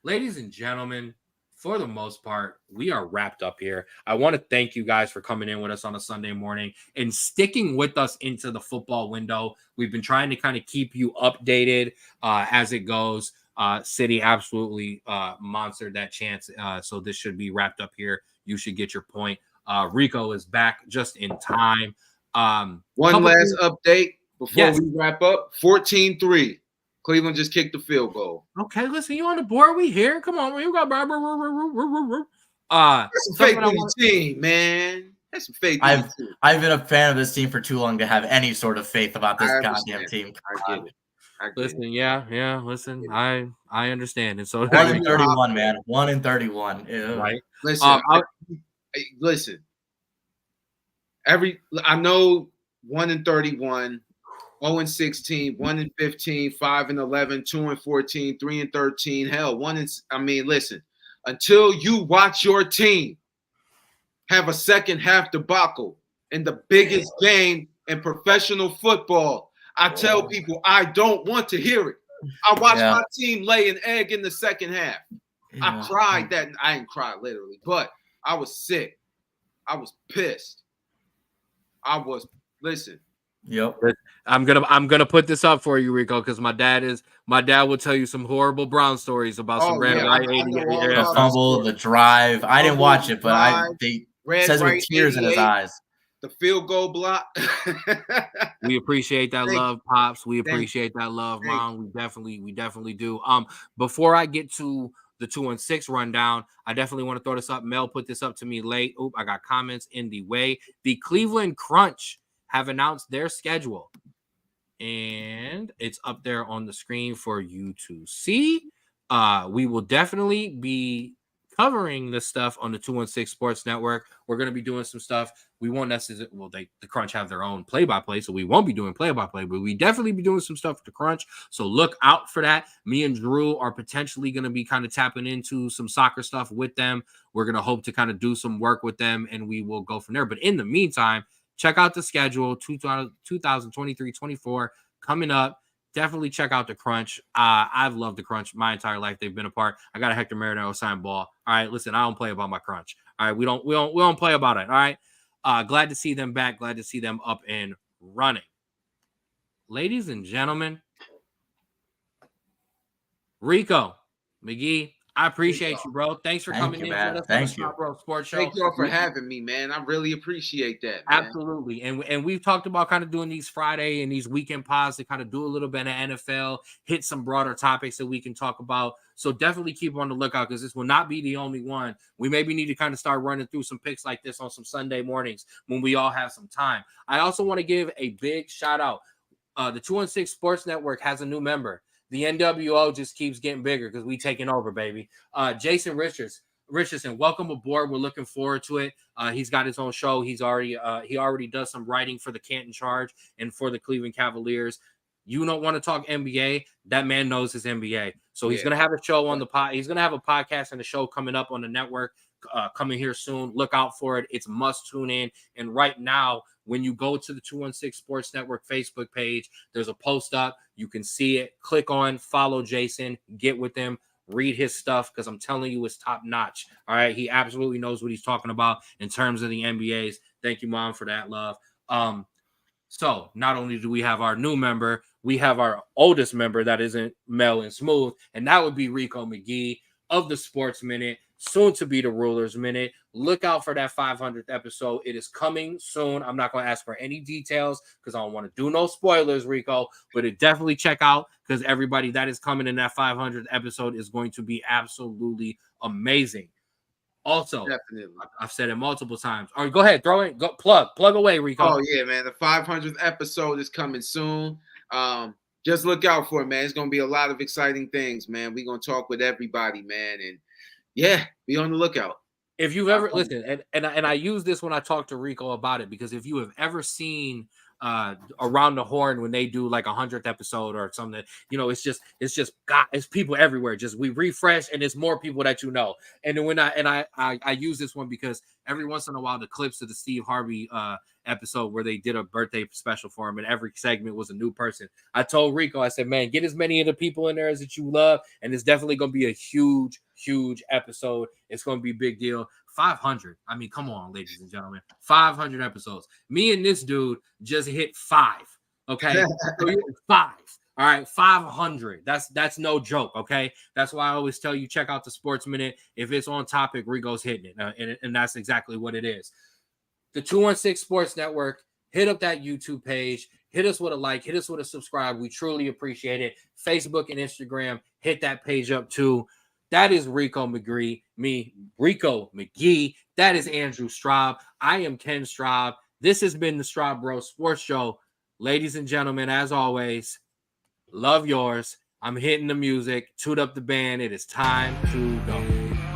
ladies and gentlemen, for the most part, we are wrapped up here. I want to thank you guys for coming in with us on a Sunday morning and sticking with us into the football window. We've been trying to kind of keep you updated as it goes. City absolutely monstered that chance. So this should be wrapped up here. You should get your point. Rico is back just in time. One last update before we wrap up. 14-3. Cleveland just kicked the field goal. Okay, listen, you on the board? We here? Come on, you got that's some faith in the team, man. That's some faith. I've been a fan of this team for too long to have any sort of faith about this goddamn team. I get it. Listen, yeah. Listen, I understand, and so 1-31, man. 1-31. Yeah. right. Listen, listen. I know 1-31, 0-16, 1-15, 5-11, 2-14, 3-13. Hell, listen. Until you watch your team have a second half debacle in the biggest game in professional football, I tell people I don't want to hear it. I watched my team lay an egg in the second half. I cried that. I didn't cry literally, but I was sick. I was pissed. Listen. Yep. I'm gonna put this up for you, Rico, because my dad will tell you some horrible Brown stories about some red white 88. The fumble, the drive. I didn't watch it, but they says with tears in his eyes. The field goal block. We appreciate that love, Pops. We appreciate that love, Mom. We definitely do. Before I get to the 2-6 rundown, I definitely want to throw this up. Mel put this up to me late. I got comments in the way. The Cleveland Crunch have announced their schedule, and it's up there on the screen for you to see. We will definitely be covering this stuff on the 216 Sports Network. We're going to be doing some stuff. We won't necessarily, the Crunch have their own play-by-play, so we won't be doing play-by-play, but we definitely be doing some stuff with the Crunch. So look out for that. Me and Drew are potentially going to be kind of tapping into some soccer stuff with them. We're going to hope to kind of do some work with them, and we will go from there. But in the meantime, check out the schedule, 2023-24 coming up. Definitely check out the Crunch. I've loved the Crunch my entire life. They've been a part. I got a Hector Marinaro signed ball. All right, listen, I don't play about my Crunch. All right, we don't play about it. All right, glad to see them back. Glad to see them up and running. Ladies and gentlemen, Rico, Mcgee, I appreciate you, bro. Thanks for coming in. Thank you, bro. Sports Show. Thank you all for having me, man. I really appreciate that, man. Absolutely. And we've talked about kind of doing these Friday and these weekend pods to kind of do a little bit of NFL, hit some broader topics that we can talk about. So definitely keep on the lookout, because this will not be the only one. We maybe need to kind of start running through some picks like this on some Sunday mornings when we all have some time. I also want to give a big shout out. The 216 Sports Network has a new member. The NWO just keeps getting bigger because we taking over, baby. Jason Richardson, welcome aboard. We're looking forward to it. He's got his own show. He already does some writing for the Canton Charge and for the Cleveland Cavaliers. You don't want to talk NBA? That man knows his NBA. So he's going to have a show on the pod. He's going to have a podcast and a show coming up on the network coming here soon. Look out for it. It's must tune in. And right now, when you go to the 216 Sports Network Facebook page, there's a post up. You can see it. Click on, follow Jason, get with him, read his stuff, because I'm telling you, it's top notch. All right. He absolutely knows what he's talking about in terms of the NBAs. Thank you, Mom, for that love. So not only do we have our new member, we have our oldest member that isn't Mel and Smooth, and that would be Rico Mcgee of the Sports Minute, soon to be the Rulers Minute. Look out for that 500th episode. It is coming soon. I'm not going to ask for any details because I don't want to do no spoilers, Rico, but it definitely check out, because everybody that is coming in that 500th episode is going to be absolutely amazing. Also, definitely, I've said it multiple times. All right, go ahead, throw it, plug away, Rico. Oh yeah, man, the 500th episode is coming soon. Just look out for it, man. It's gonna be a lot of exciting things, man. We're gonna talk with everybody, man, and yeah, be on the lookout. If you've ever listened, and I use this when I talk to Rico about it, because if you have ever seen Around the Horn when they do like 100th episode or something, you know, it's people everywhere. Just we refresh, and it's more people that you know. And then when I use this one because every once in a while the clips of the Steve Harvey episode where they did a birthday special for him, and every segment was a new person. I told Rico, I said, man, get as many of the people in there as that you love, and it's definitely going to be a huge episode. It's going to be a big deal. 500. I mean, come on, ladies and gentlemen. 500 episodes. Me and this dude just hit 5. Okay, 5. All right, 500. That's no joke. Okay, that's why I always tell you, check out the Sports Minute. If it's on topic, Rico's hitting it, and that's exactly what it is. The 216 Sports Network. Hit up that YouTube page. Hit us with a like. Hit us with a subscribe. We truly appreciate it. Facebook and Instagram. Hit that page up too. That is Rico Mcgee. Rico Mcgee. That is Andrew Straub. I am Ken Straub. This has been the Straub Bros Sports Show. Ladies and gentlemen, as always, Love yours. I'm hitting the music. Toot up the band. It is time to go.